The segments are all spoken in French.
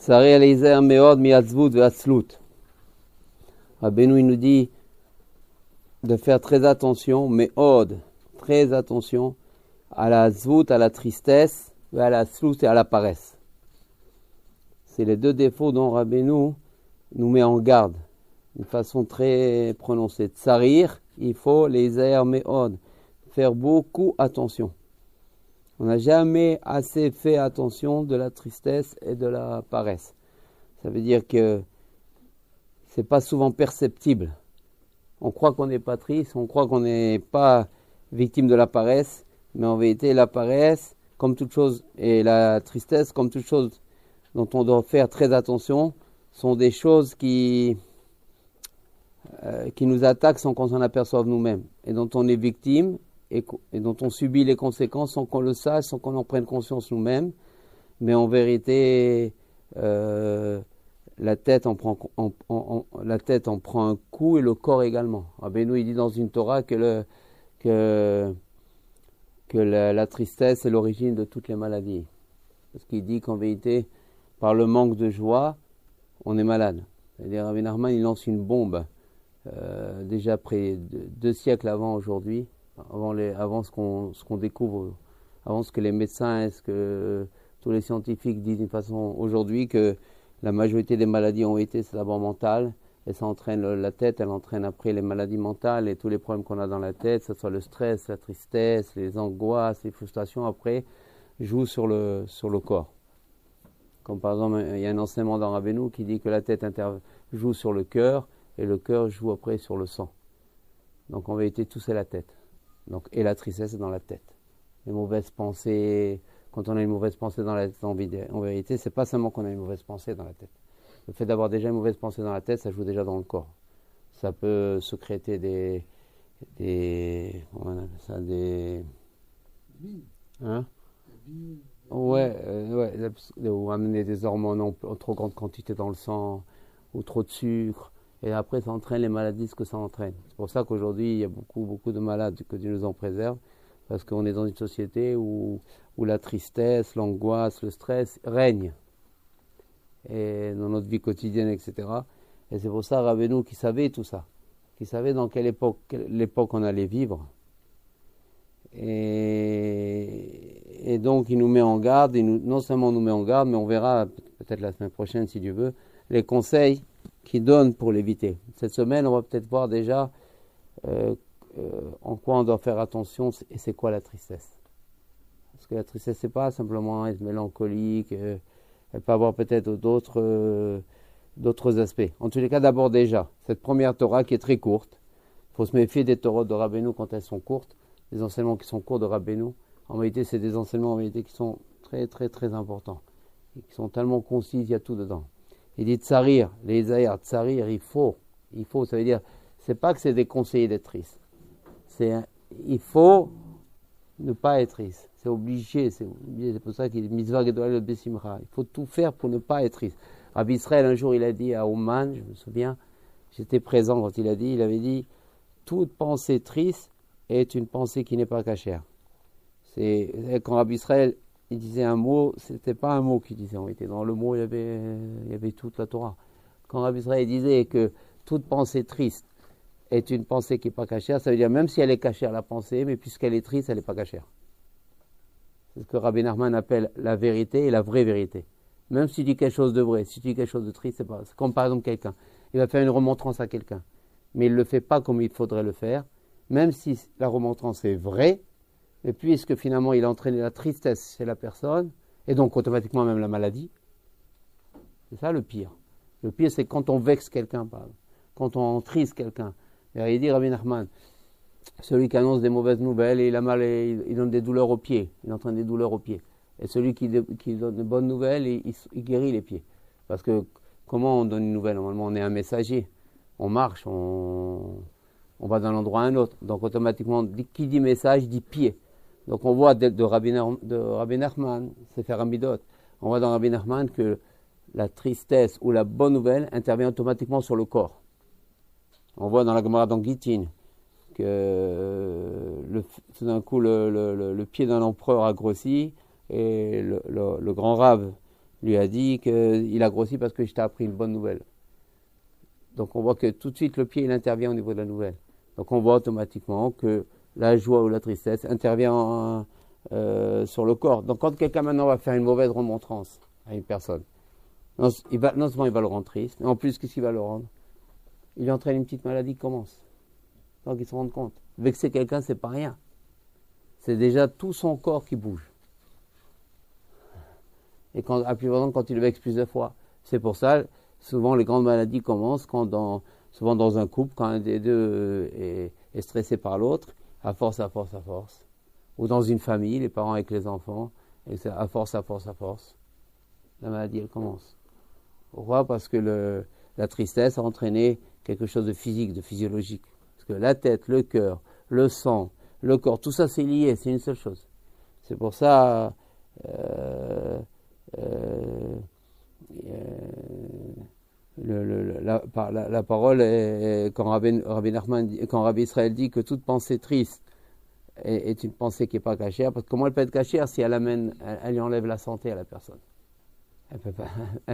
Tsari Eliezer Meod Miatzvut Ve'atzlut. Rabbeinu il nous dit de faire très attention, Meod, très attention à la Atzvut, à la tristesse, et à la Tzlut et à la paresse. C'est les deux défauts dont Rabbeinu nous met en garde, d'une façon très prononcée. Tsarir, il faut les airs Meod, faire beaucoup attention. On n'a jamais assez fait attention de la tristesse et de la paresse. Ça veut dire que c'est pas souvent perceptible. On croit qu'on n'est pas triste, on croit qu'on n'est pas victime de la paresse, mais en vérité, la paresse, comme toute chose, et la tristesse, comme toute chose dont on doit faire très attention, sont des choses qui nous attaquent sans qu'on s'en aperçoive nous-mêmes, et dont on est victime, et dont on subit les conséquences sans qu'on le sache, sans qu'on en prenne conscience nous-mêmes. Mais en vérité, la tête en prend un coup et le corps également. Rabbeinu il dit dans une Torah que la tristesse est l'origine de toutes les maladies. Parce qu'il dit qu'en vérité, par le manque de joie, on est malade. C'est-à-dire, Rabbi Nachman, il lance une bombe, déjà après 2 siècles avant aujourd'hui, avant ce qu'on découvre, avant ce que les médecins et ce que tous les scientifiques disent d'une façon aujourd'hui, que la majorité des maladies ont été, c'est d'abord mentale, et ça entraîne la tête, elle entraîne après les maladies mentales et tous les problèmes qu'on a dans la tête, que ce soit le stress, la tristesse, les angoisses, les frustrations, après, jouent sur le corps. Comme par exemple, il y a un enseignement dans Rabbeinu qui dit que la tête joue sur le cœur, et le cœur joue après sur le sang. Donc en vérité, tout c'est la tête. Donc, et la tristesse est dans la tête. Les mauvaises pensées, quand on a une mauvaise pensée dans la tête, en vérité, c'est pas seulement qu'on a une mauvaise pensée dans la tête. Le fait d'avoir déjà une mauvaise pensée dans la tête, ça joue déjà dans le corps. Ça peut sécréter comment on appelle ça, hein? Ou amener des hormones en trop grande quantité dans le sang, ou trop de sucre. Et après, ça entraîne les maladies, ce que ça entraîne. C'est pour ça qu'aujourd'hui, il y a beaucoup de malades, que Dieu nous en préserve, parce qu'on est dans une société où la tristesse, l'angoisse, le stress règnent et dans notre vie quotidienne, etc. Et c'est pour ça, Rabbeinu, qui savait tout ça, qui savait dans quelle époque on allait vivre. Et donc, il nous met en garde, non seulement nous met en garde, mais on verra, peut-être la semaine prochaine, si Dieu veut, les conseils qu'il donne pour l'éviter. Cette semaine, on va peut-être voir déjà en quoi on doit faire attention et c'est quoi la tristesse. Parce que la tristesse, c'est pas simplement être mélancolique, elle peut avoir peut-être d'autres aspects. En tous les cas, d'abord déjà, cette première Torah qui est très courte, il faut se méfier des Torahs de Rabbeinu quand elles sont courtes, les enseignements qui sont courts de Rabbeinu. En vérité, c'est des enseignements en vérité qui sont très très très importants, et qui sont tellement concis, il y a tout dedans. Il dit tsarir, les ayats, tsarir, il faut, ça veut dire, c'est pas que c'est déconseillé d'être triste. Il faut ne pas être triste. C'est obligé, c'est pour ça qu'il dit mitzvah gedolah le besimcha. Il faut tout faire pour ne pas être triste. Rabbi Israël, un jour, il a dit à Ouman, je me souviens, j'étais présent quand il avait dit, toute pensée triste est une pensée qui n'est pas cachère. C'est quand Rabbi Israël, il disait un mot, c'était pas un mot qu'il disait, on était dans le mot, il y avait toute la Torah. Quand Rabbi Israël disait que toute pensée triste est une pensée qui n'est pas cachère, ça veut dire même si elle est cachère la pensée, mais puisqu'elle est triste, elle n'est pas cachère. C'est ce que Rabbi Nachman appelle la vérité et la vraie vérité. Même si tu dis quelque chose de vrai, si tu dis quelque chose de triste, c'est comme par exemple quelqu'un, il va faire une remontrance à quelqu'un, mais il ne le fait pas comme il faudrait le faire, même si la remontrance est vraie, et puisque finalement il a entraîné la tristesse chez la personne, et donc automatiquement même la maladie, c'est ça le pire. Le pire, c'est quand on vexe quelqu'un, quand on triste quelqu'un. Et il dit Rabbi Nachman, celui qui annonce des mauvaises nouvelles, et il a mal, il donne des douleurs aux pieds, il entraîne des douleurs aux pieds. Et celui qui donne de bonnes nouvelles, il guérit les pieds. Parce que comment on donne une nouvelle? Normalement, on est un messager, on marche, on va d'un endroit à un autre. Donc automatiquement, qui dit message, dit pied. Donc on voit de Rabbi Nachman, c'est faire un bidot. On voit dans Rabbi Nachman que la tristesse ou la bonne nouvelle intervient automatiquement sur le corps. On voit dans la Gemara dans Gittin que tout d'un coup le pied d'un empereur a grossi et le grand rave lui a dit qu'il a grossi parce que je t'ai appris une bonne nouvelle. Donc on voit que tout de suite le pied il intervient au niveau de la nouvelle. Donc on voit automatiquement que la joie ou la tristesse intervient sur le corps. Donc quand quelqu'un maintenant va faire une mauvaise remontrance à une personne, non seulement il va le rendre triste, mais en plus qu'est-ce qu'il va le rendre? Il lui entraîne une petite maladie qui commence. Donc il se rend compte. Vexer quelqu'un, c'est pas rien. C'est déjà tout son corps qui bouge. Et à plus longtemps, quand il le vexe plusieurs fois. C'est pour ça, souvent les grandes maladies commencent souvent dans un couple, quand un des deux est stressé par l'autre, à force. Ou dans une famille, les parents avec les enfants, et c'est à force. La maladie, elle commence. Pourquoi? Parce que la tristesse a entraîné quelque chose de physique, de physiologique. Parce que la tête, le cœur, le sang, le corps, tout ça c'est lié, c'est une seule chose. C'est pour ça, la parole, quand Rabbi Israël dit que toute pensée triste est une pensée qui n'est pas cachère, parce que comment elle peut être cachère si elle lui enlève la santé à la personne? Elle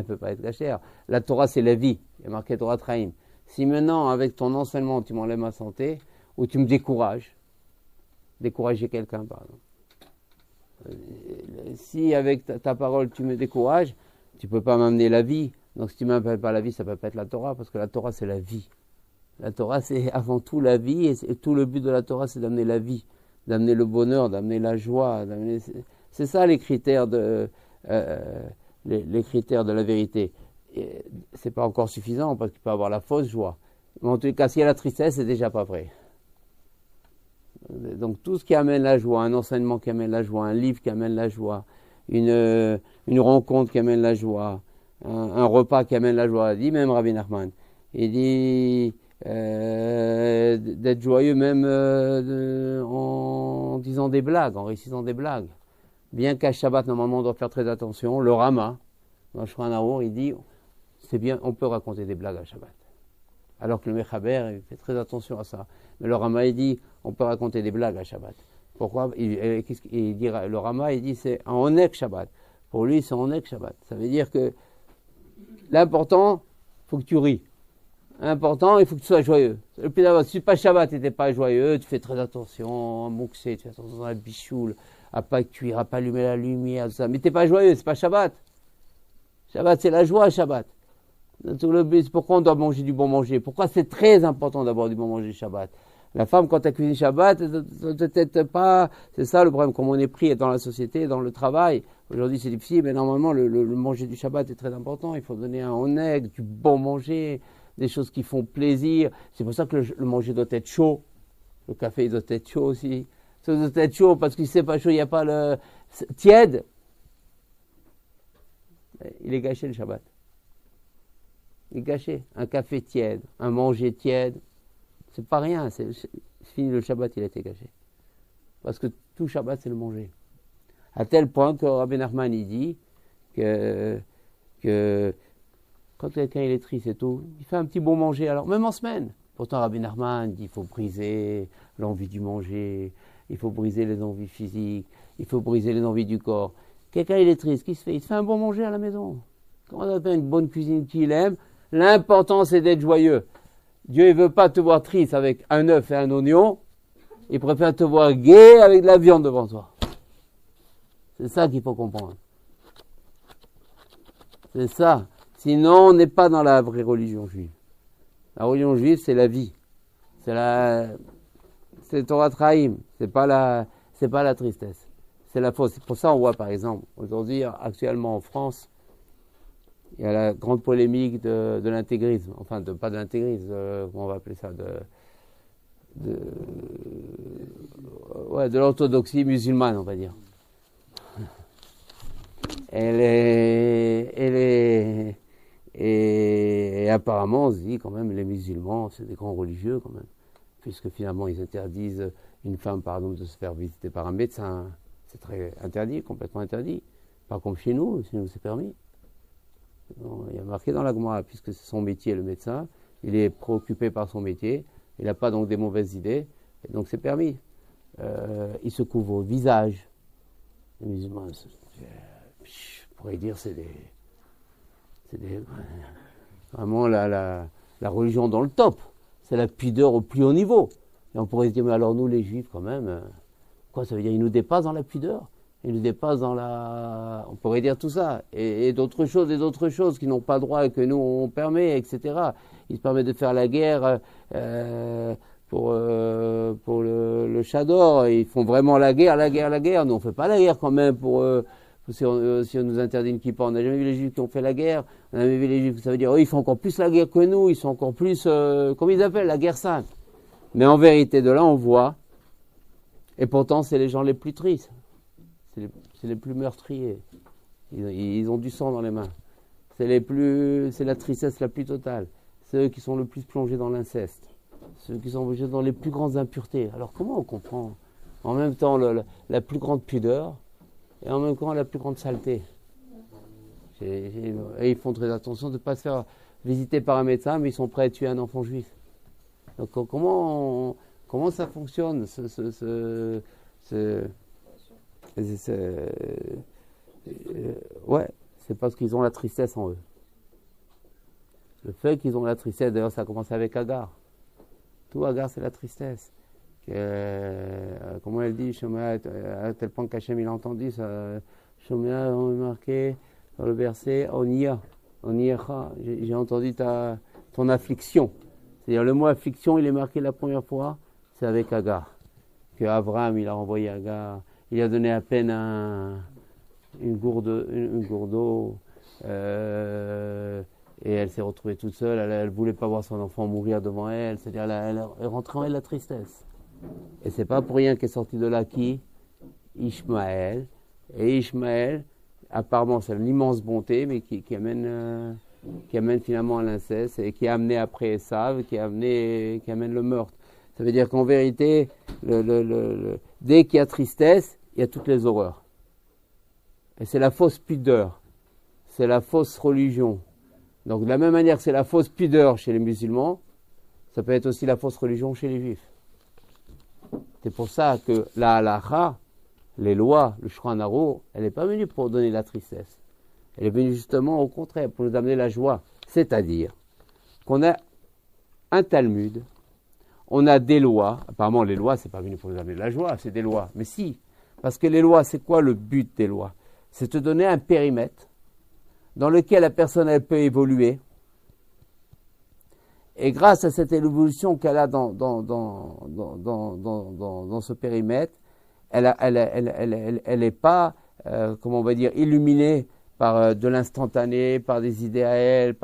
peut pas être cachère. La Torah, c'est la vie. Il y a marqué Torah Traim. Si maintenant, avec ton enseignement, tu m'enlèves ma santé, ou tu me décourages, décourager quelqu'un, par exemple. Si avec ta parole, tu me décourages, tu peux pas m'amener la vie. Donc si tu m'appelles pas la vie, ça peut pas être la Torah, parce que la Torah, c'est la vie. La Torah, c'est avant tout la vie, et tout le but de la Torah, c'est d'amener la vie, d'amener le bonheur, d'amener la joie. C'est ça les critères les critères de la vérité. C'est pas encore suffisant parce qu'il peut avoir la fausse joie. Mais en tout cas, s'il y a la tristesse, c'est déjà pas vrai. Donc tout ce qui amène la joie, un enseignement qui amène la joie, un livre qui amène la joie, une rencontre qui amène la joie, un repas qui amène la joie, dit même Rabbi Nachman. Il dit d'être joyeux même en disant des blagues, en récitant des blagues. Bien qu'à Shabbat, normalement, on doit faire très attention. Le Rama, dans Shulchan Arour, il dit, c'est bien, on peut raconter des blagues à Shabbat. Alors que le Mechaber, il fait très attention à ça. Mais le Rama, il dit, on peut raconter des blagues à Shabbat. Pourquoi? Il dit, le Rama, il dit, c'est un Onek Shabbat. Pour lui, c'est un Onek Shabbat. Ça veut dire que l'important, il faut que tu ris. L'important, il faut que tu sois joyeux. Le plus d'abord, si pas Shabbat, tu n'étais pas joyeux, tu fais très attention, à Mouxé, tu fais attention à la bichoule, à pas cuire, à pas allumer la lumière, tout ça. Mais t'es pas joyeux, c'est pas Shabbat. Shabbat, c'est la joie, Shabbat. Tout le but, pourquoi on doit manger du bon manger? Pourquoi c'est très important d'avoir du bon manger Shabbat? La femme, quand elle cuisine Shabbat, peut-être pas. C'est ça le problème, comme on est pris dans la société, dans le travail. Aujourd'hui, c'est difficile, mais normalement, le manger du Shabbat est très important. Il faut donner un oneg, du bon manger, des choses qui font plaisir. C'est pour ça que le manger doit être chaud. Le café doit être chaud aussi. Ça doit être chaud parce qu'il ne sait pas chaud, il n'y a pas le tiède. Il est gâché le Shabbat. Il est gâché. Un café tiède, un manger tiède, c'est pas rien. C'est fini le Shabbat, il a été gâché. Parce que tout Shabbat, c'est le manger. À tel point que Rabbi Nachman il dit que quand quelqu'un il est triste et tout, il fait un petit bon manger. Alors même en semaine. Pourtant Rabbi Nachman dit il faut briser l'envie du manger, il faut briser les envies physiques, il faut briser les envies du corps. Quelqu'un il est triste, qu'est-ce qu'il fait? Il se fait un bon manger à la maison. Quand on a fait une bonne cuisine qu'il aime, l'important c'est d'être joyeux. Dieu ne veut pas te voir triste avec un œuf et un oignon, il préfère te voir gai avec de la viande devant toi. C'est ça qu'il faut comprendre. C'est ça. Sinon, on n'est pas dans la vraie religion juive. La religion juive, c'est la vie. C'est Torah Traim. C'est pas la tristesse. C'est la fausse. C'est pour ça on voit, par exemple, aujourd'hui, actuellement en France, il y a la grande polémique de l'intégrisme. Enfin, pas de l'intégrisme, comment on va appeler ça, de l'orthodoxie musulmane, on va dire. Et apparemment, on se dit quand même, les musulmans, c'est des grands religieux quand même, puisque finalement, ils interdisent une femme, par exemple, de se faire visiter par un médecin. C'est très interdit, complètement interdit. Pas comme chez nous c'est permis. Il y a marqué dans la Gemara, puisque c'est son métier, le médecin, il est préoccupé par son métier, il n'a pas donc des mauvaises idées, et donc c'est permis. Il se couvre au visage. Les musulmans, je pourrais dire, c'est Vraiment la religion dans le top. C'est la pudeur au plus haut niveau. Et on pourrait se dire, mais alors nous les juifs quand même, quoi ça veut dire, ils nous dépassent dans la pudeur, ils nous dépassent dans la... On pourrait dire tout ça, et d'autres choses qui n'ont pas droit et que nous on permet, etc. Ils se permettent de faire la guerre pour le Chador, ils font vraiment la guerre. Nous on ne fait pas la guerre quand même si on nous interdit une kippa. On n'a jamais vu les juifs qui ont fait la guerre, on n'a jamais vu les juifs, ça veut dire, ils font encore plus la guerre que nous, ils sont encore plus, comment ils appellent, la guerre sainte. Mais en vérité, de là, on voit, et pourtant, c'est les gens les plus tristes, c'est les plus meurtriers. Ils ont du sang dans les mains. C'est la tristesse la plus totale. C'est eux qui sont le plus plongés dans l'inceste. Ceux qui sont plongés dans les plus grandes impuretés. Alors, comment on comprend en même temps la plus grande pudeur et en même temps la plus grande saleté? Et ils font très attention de ne pas se faire visiter par un médecin, mais ils sont prêts à tuer un enfant juif. Donc comment ça fonctionne ouais, c'est parce qu'ils ont la tristesse en eux. Le fait qu'ils ont la tristesse, d'ailleurs ça a commencé avec Agar. Tout Agar c'est la tristesse. Comment elle dit, Shomea, à tel point qu'Hachem il a entendu ça. Shomea, on a marqué dans le verset, j'ai entendu ton affliction. C'est-à-dire le mot affliction, il est marqué la première fois, c'est avec Agar. Que Abraham, il a envoyé Agar, il a donné à peine une gourde d'eau, et elle s'est retrouvée toute seule, elle ne voulait pas voir son enfant mourir devant elle, c'est-à-dire elle est rentrée en elle la tristesse. Et c'est pas pour rien qu'est sorti de là qui Ishmaël. Et Ishmaël, apparemment, c'est une immense bonté, mais qui amène finalement à l'inceste et qui a amené après Esav, qui amène le meurtre. Ça veut dire qu'en vérité, dès qu'il y a tristesse, il y a toutes les horreurs. Et c'est la fausse pudeur, c'est la fausse religion. Donc de la même manière que c'est la fausse pudeur chez les musulmans, ça peut être aussi la fausse religion chez les juifs. C'est pour ça que la halakha, les lois, le Shulchan Aruch, elle n'est pas venue pour donner la tristesse. Elle est venue justement au contraire pour nous amener la joie. C'est-à-dire qu'on a un Talmud, on a des lois. Apparemment, les lois, c'est pas venu pour nous amener la joie, c'est des lois. Mais si, parce que les lois, c'est quoi le but des lois? C'est te donner un périmètre dans lequel la personne, elle peut évoluer. Et grâce à cette évolution qu'elle a dans ce périmètre, elle n'est pas, comment on va dire, illuminée par de l'instantané, par des idées à elle,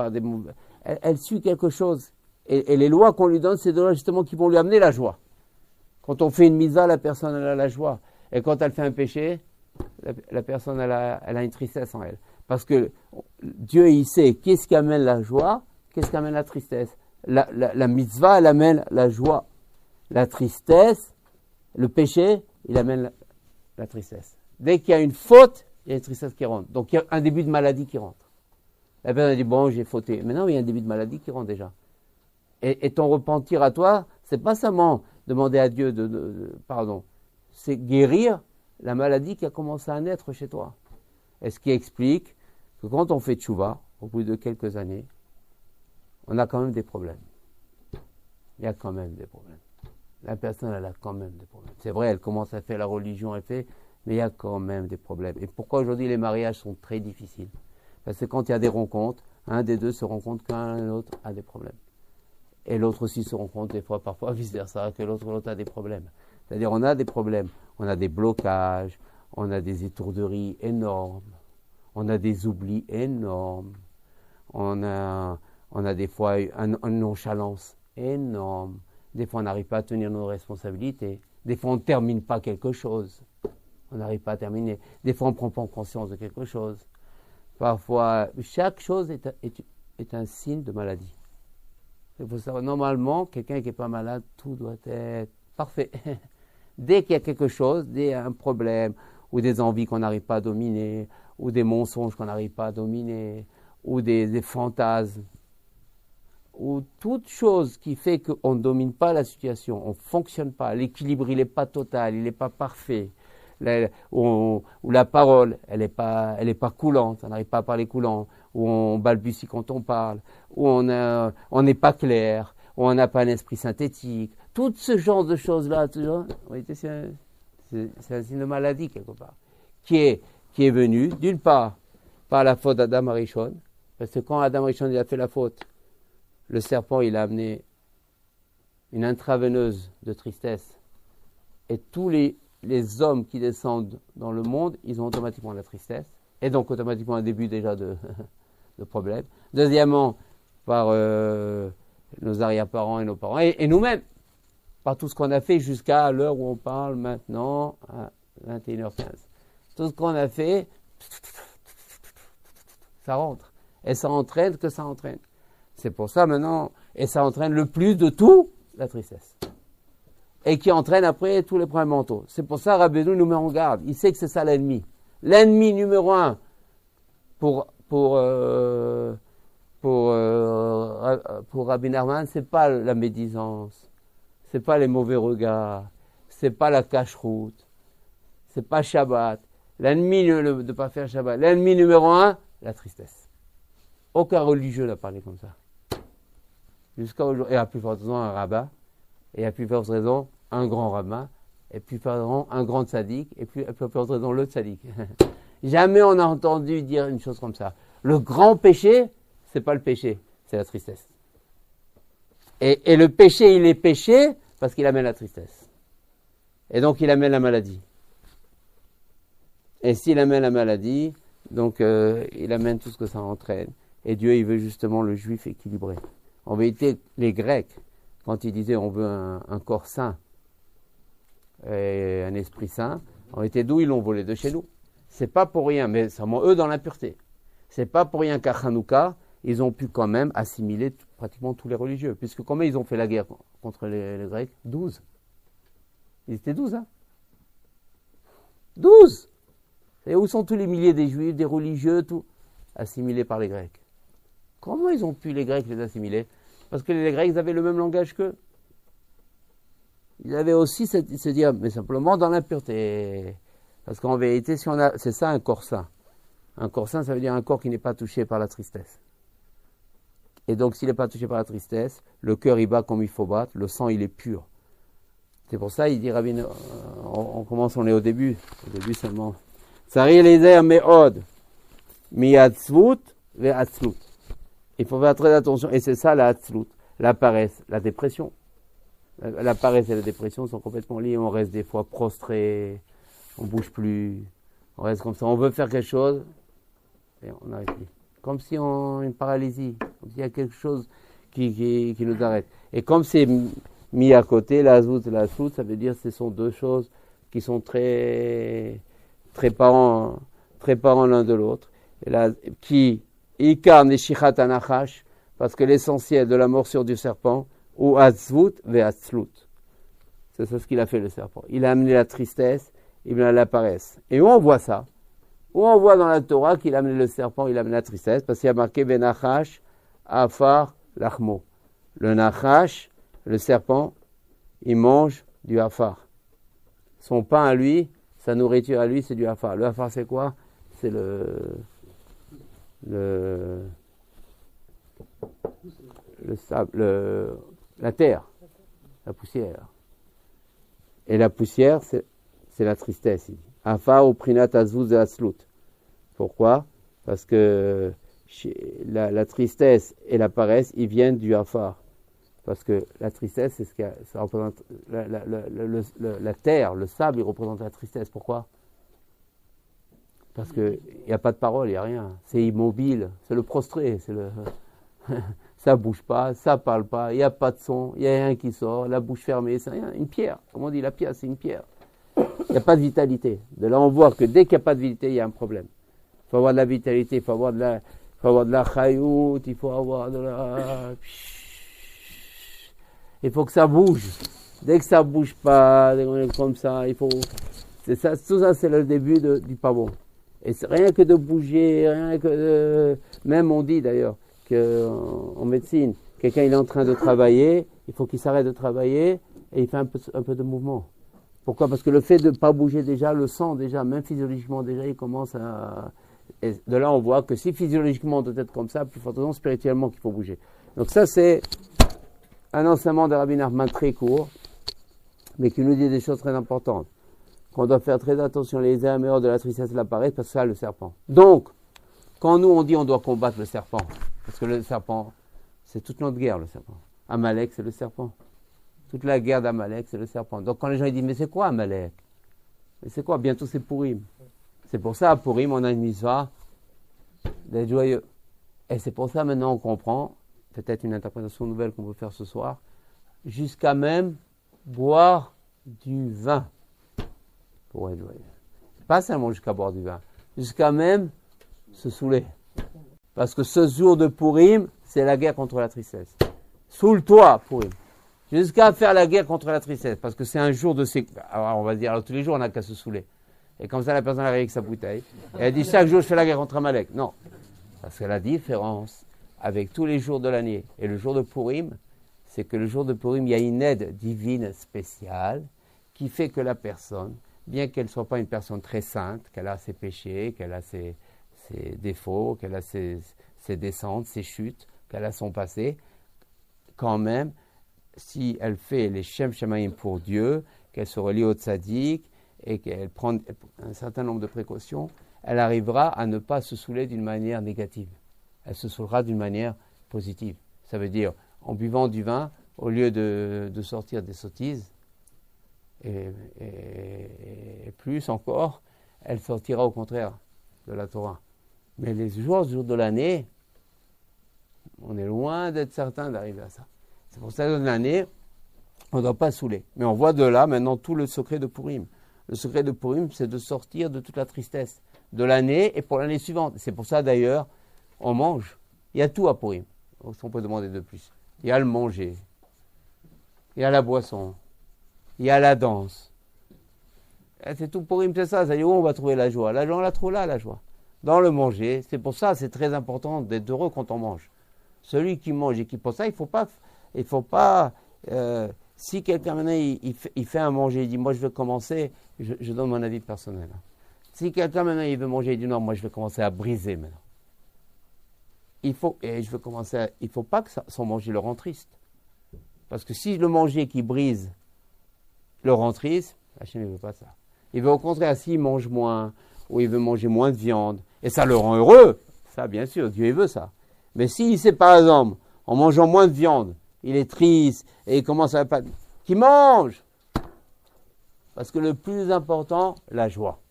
elle suit quelque chose. Et les lois qu'on lui donne, c'est des lois justement qui vont lui amener la joie. Quand on fait une misa, la personne elle a la joie. Et quand elle fait un péché, la personne elle a une tristesse en elle. Parce que Dieu, il sait qu'est-ce qui amène la joie, qu'est-ce qui amène la tristesse. La mitzvah, elle amène la joie. La tristesse, le péché, il amène la tristesse. Dès qu'il y a une faute, il y a une tristesse qui rentre. Donc il y a un début de maladie qui rentre. La personne dit, bon, j'ai fauté. Mais non, il y a un début de maladie qui rentre déjà. Et ton repentir à toi, c'est pas seulement demander à Dieu pardon. C'est guérir la maladie qui a commencé à naître chez toi. Et ce qui explique que quand on fait tchouva, au bout de quelques années, on a quand même des problèmes. Il y a quand même des problèmes. La personne, elle a quand même des problèmes. C'est vrai, elle commence à faire la religion, mais il y a quand même des problèmes. Et pourquoi aujourd'hui les mariages sont très difficiles? Parce que quand il y a des rencontres, un des deux se rend compte qu'un autre a des problèmes. Et l'autre aussi se rend compte, des fois, parfois vice-versa, que l'autre a des problèmes. C'est-à-dire, on a des problèmes. On a des blocages, on a des étourderies énormes, on a des oublis énormes, on a des fois une nonchalance énorme. Des fois, on n'arrive pas à tenir nos responsabilités. Des fois, on ne termine pas quelque chose. On n'arrive pas à terminer. Des fois, on ne prend pas conscience de quelque chose. Parfois, chaque chose est un signe de maladie. Il faut savoir, normalement, quelqu'un qui n'est pas malade, tout doit être parfait. Dès qu'il y a quelque chose, dès qu'il y a un problème, ou des envies qu'on n'arrive pas à dominer, ou des mensonges qu'on n'arrive pas à dominer, ou des fantasmes, ou toute chose qui fait qu'on ne domine pas la situation, on ne fonctionne pas, l'équilibre il n'est pas total, il n'est pas parfait, ou la parole elle n'est pas coulante, on n'arrive pas à parler coulant, où on balbutie quand on parle, où on n'est pas clair, où on n'a pas un esprit synthétique. Tout ce genre de choses-là, c'est un signe de maladie quelque part, qui est venu, d'une part, par la faute d'Adam Arishon, parce que quand Adam Arishon il a fait la faute, le serpent il a amené une intraveineuse de tristesse, et tous les hommes qui descendent dans le monde, ils ont automatiquement la tristesse, et donc automatiquement un début déjà de problème. Deuxièmement, par nos arrière-parents et nos parents, et nous-mêmes, par tout ce qu'on a fait jusqu'à l'heure où on parle maintenant, à 21h15. Tout ce qu'on a fait, ça rentre. Et ça entraîne que ça entraîne. C'est pour ça maintenant, et ça entraîne le plus de tout, la tristesse. Et qui entraîne après tous les problèmes mentaux. C'est pour ça Rabbeinu nous met en garde. Il sait que c'est ça l'ennemi. L'ennemi numéro un pour Rabbi Nachman, c'est pas la médisance, c'est pas les mauvais regards, c'est pas la cache-route, c'est pas Shabbat. L'ennemi de ne pas faire Shabbat. L'ennemi numéro un, la tristesse. Aucun religieux n'a parlé comme ça. Jusqu'à aujourd'hui, et à plus forte raison un rabbin, et à plus forte raison un grand rabbin, et plus forte raison un grand tzaddik, et puis à plus forte raison le tzaddik. Jamais on a entendu dire une chose comme ça. Le grand péché, c'est pas le péché, c'est la tristesse. Et le péché, il est péché parce qu'il amène la tristesse. Et donc il amène la maladie. Et s'il amène la maladie, donc il amène tout ce que ça entraîne. Et Dieu, il veut justement le juif équilibré. En vérité, les Grecs, quand ils disaient on veut un corps saint et un esprit saint, en vérité, d'où ils l'ont volé? De chez nous. C'est pas pour rien, mais seulement eux dans l'impureté. C'est pas pour rien qu'à Hanouka, ils ont pu quand même assimiler pratiquement tous les religieux. Puisque combien ils ont fait la guerre contre les Grecs? 12. Ils étaient 12, hein? 12! Et où sont tous les milliers des juifs, des religieux, tout assimilés par les Grecs? Comment ils ont pu, les Grecs, les assimiler? Parce que les Grecs, ils avaient le même langage qu'eux. Ils avaient aussi se dire, mais simplement dans l'impureté. Parce qu'en vérité, si on a, c'est ça un corps saint. Un corps saint, ça veut dire un corps qui n'est pas touché par la tristesse. Et donc, s'il n'est pas touché par la tristesse, le cœur, il bat comme il faut battre, le sang, il est pur. C'est pour ça, il dit, Rabbi, on commence, on est au début seulement. Tsari lezer me'od, mi'atzvut ve'atzlut. Il faut faire très attention, et c'est ça la atzlut, la paresse, la dépression. La paresse et la dépression sont complètement liées, on reste des fois prostré, on bouge plus, on reste comme ça, on veut faire quelque chose, et on n'arrive plus. Comme si on a une paralysie, comme s'il y a quelque chose qui nous arrête. Et comme c'est mis à côté, la atzvut et la atzlut, ça veut dire que ce sont deux choses qui sont très parents l'un de l'autre, et là, qui Ikar Neshichat Anachash, parce que l'essentiel de la morsure du serpent, ou Atzvut ve'atzlut. C'est ça ce qu'il a fait le serpent. Il a amené la tristesse, il a amené la paresse. Et où on voit ça? Où on voit dans la Torah qu'il a amené le serpent, il a amené la tristesse, parce qu'il y a marqué Benachash, Afar, Lachmo. Le Nachash, le serpent, il mange du Afar. Son pain à lui, sa nourriture à lui, c'est du Afar. Le Afar, c'est quoi? C'est le sable, la terre, la poussière. Et la poussière, c'est la tristesse. Afar ou prinat azvuz et atzlut. Pourquoi? Parce que la tristesse et la paresse, ils viennent du Afar. Parce que la tristesse, c'est ça représente la terre, le sable, il représente la tristesse. Pourquoi? Parce qu'il n'y a pas de parole, il n'y a rien. C'est immobile, c'est le prostré, ça ne bouge pas, ça ne parle pas, il n'y a pas de son, il n'y a rien qui sort, la bouche fermée, c'est rien, une pierre. Comme on dit, la pierre, c'est une pierre. Il n'y a pas de vitalité. De là, on voit que dès qu'il n'y a pas de vitalité, il y a un problème. Il faut avoir de la vitalité, il faut avoir de la chayout, il faut avoir de la... Il faut que ça bouge. Dès que ça ne bouge pas, dès qu'on est comme ça, il faut... C'est ça, tout ça, c'est le début du pas bon. Et c'est rien que de bouger, rien que de... Même on dit d'ailleurs qu'en médecine, quelqu'un il est en train de travailler, il faut qu'il s'arrête de travailler et il fait un peu de mouvement. Pourquoi? Parce que le fait de ne pas bouger déjà, le sang déjà, même physiologiquement déjà, il commence à Et de là, on voit que si physiologiquement on doit être comme ça, plus fortement spirituellement qu'il faut bouger. Donc ça, c'est un enseignement de Rabbi Nachman très court, mais qui nous dit des choses très importantes. Qu'on doit faire très attention, les erreurs de la tristesse de la paresse, parce que ça, le serpent. Donc, quand nous, on dit on doit combattre le serpent, parce que le serpent, c'est toute notre guerre, le serpent. Amalek, c'est le serpent. Toute la guerre d'Amalek, c'est le serpent. Donc quand les gens ils disent, mais c'est quoi Amalek? Mais c'est quoi? Bientôt c'est Pourim. C'est pour ça, à Pourim, on a une mitzvah d'être joyeux. Et c'est pour ça, maintenant, on comprend, peut-être une interprétation nouvelle qu'on peut faire ce soir, jusqu'à même boire du vin pour être joyeux. Pas seulement jusqu'à boire du vin, jusqu'à même se saouler. Parce que ce jour de Pourim, c'est la guerre contre la tristesse. Saoule-toi, Pourim. Jusqu'à faire la guerre contre la tristesse, parce que c'est un jour de alors on va dire, alors tous les jours on n'a qu'à se saouler. Et comme ça la personne arrive avec sa bouteille, et elle dit chaque jour je fais la guerre contre Amalek. Non, parce que la différence avec tous les jours de l'année et le jour de Pourim, c'est que le jour de Pourim, il y a une aide divine spéciale qui fait que la personne, bien qu'elle ne soit pas une personne très sainte, qu'elle a ses péchés, qu'elle a ses défauts, qu'elle a ses descentes, ses chutes, qu'elle a son passé, quand même, si elle fait les Shem Shemaim pour Dieu, qu'elle se relie au tzaddik et qu'elle prend un certain nombre de précautions, elle arrivera à ne pas se saouler d'une manière négative. Elle se saoulera d'une manière positive. Ça veut dire, en buvant du vin, au lieu de sortir des sottises, et plus encore, elle sortira au contraire de la Torah. Mais les jours de l'année, on est loin d'être certain d'arriver à ça. C'est pour ça que l'année, on ne doit pas saouler. Mais on voit de là maintenant tout le secret de Pourim. Le secret de Pourim, c'est de sortir de toute la tristesse de l'année et pour l'année suivante. C'est pour ça d'ailleurs, on mange. Il y a tout à Pourim. On peut demander de plus. Il y a le manger. Il y a la boisson. Il y a la danse. Et c'est tout Pourim, c'est ça. C'est où on va trouver la joie. La joie, on la trouve là, la joie. Dans le manger. C'est pour ça, c'est très important d'être heureux quand on mange. Celui qui mange et qui pense ça, il ne faut pas si quelqu'un maintenant il fait un manger, il dit moi je veux commencer, je donne mon avis personnel. Si quelqu'un maintenant il veut manger, il dit non, moi je vais commencer à briser maintenant. Il faut pas que son manger le rend triste. Parce que si le manger qui brise le rend triste, Hachem ne veut pas ça. Il veut au contraire, s'il mange moins, ou il veut manger moins de viande, et ça le rend heureux, ça bien sûr, Dieu il veut ça. Mais s'il sait par exemple, en mangeant moins de viande, il est triste et il commence à pas. Qu'il mange! Parce que le plus important, la joie.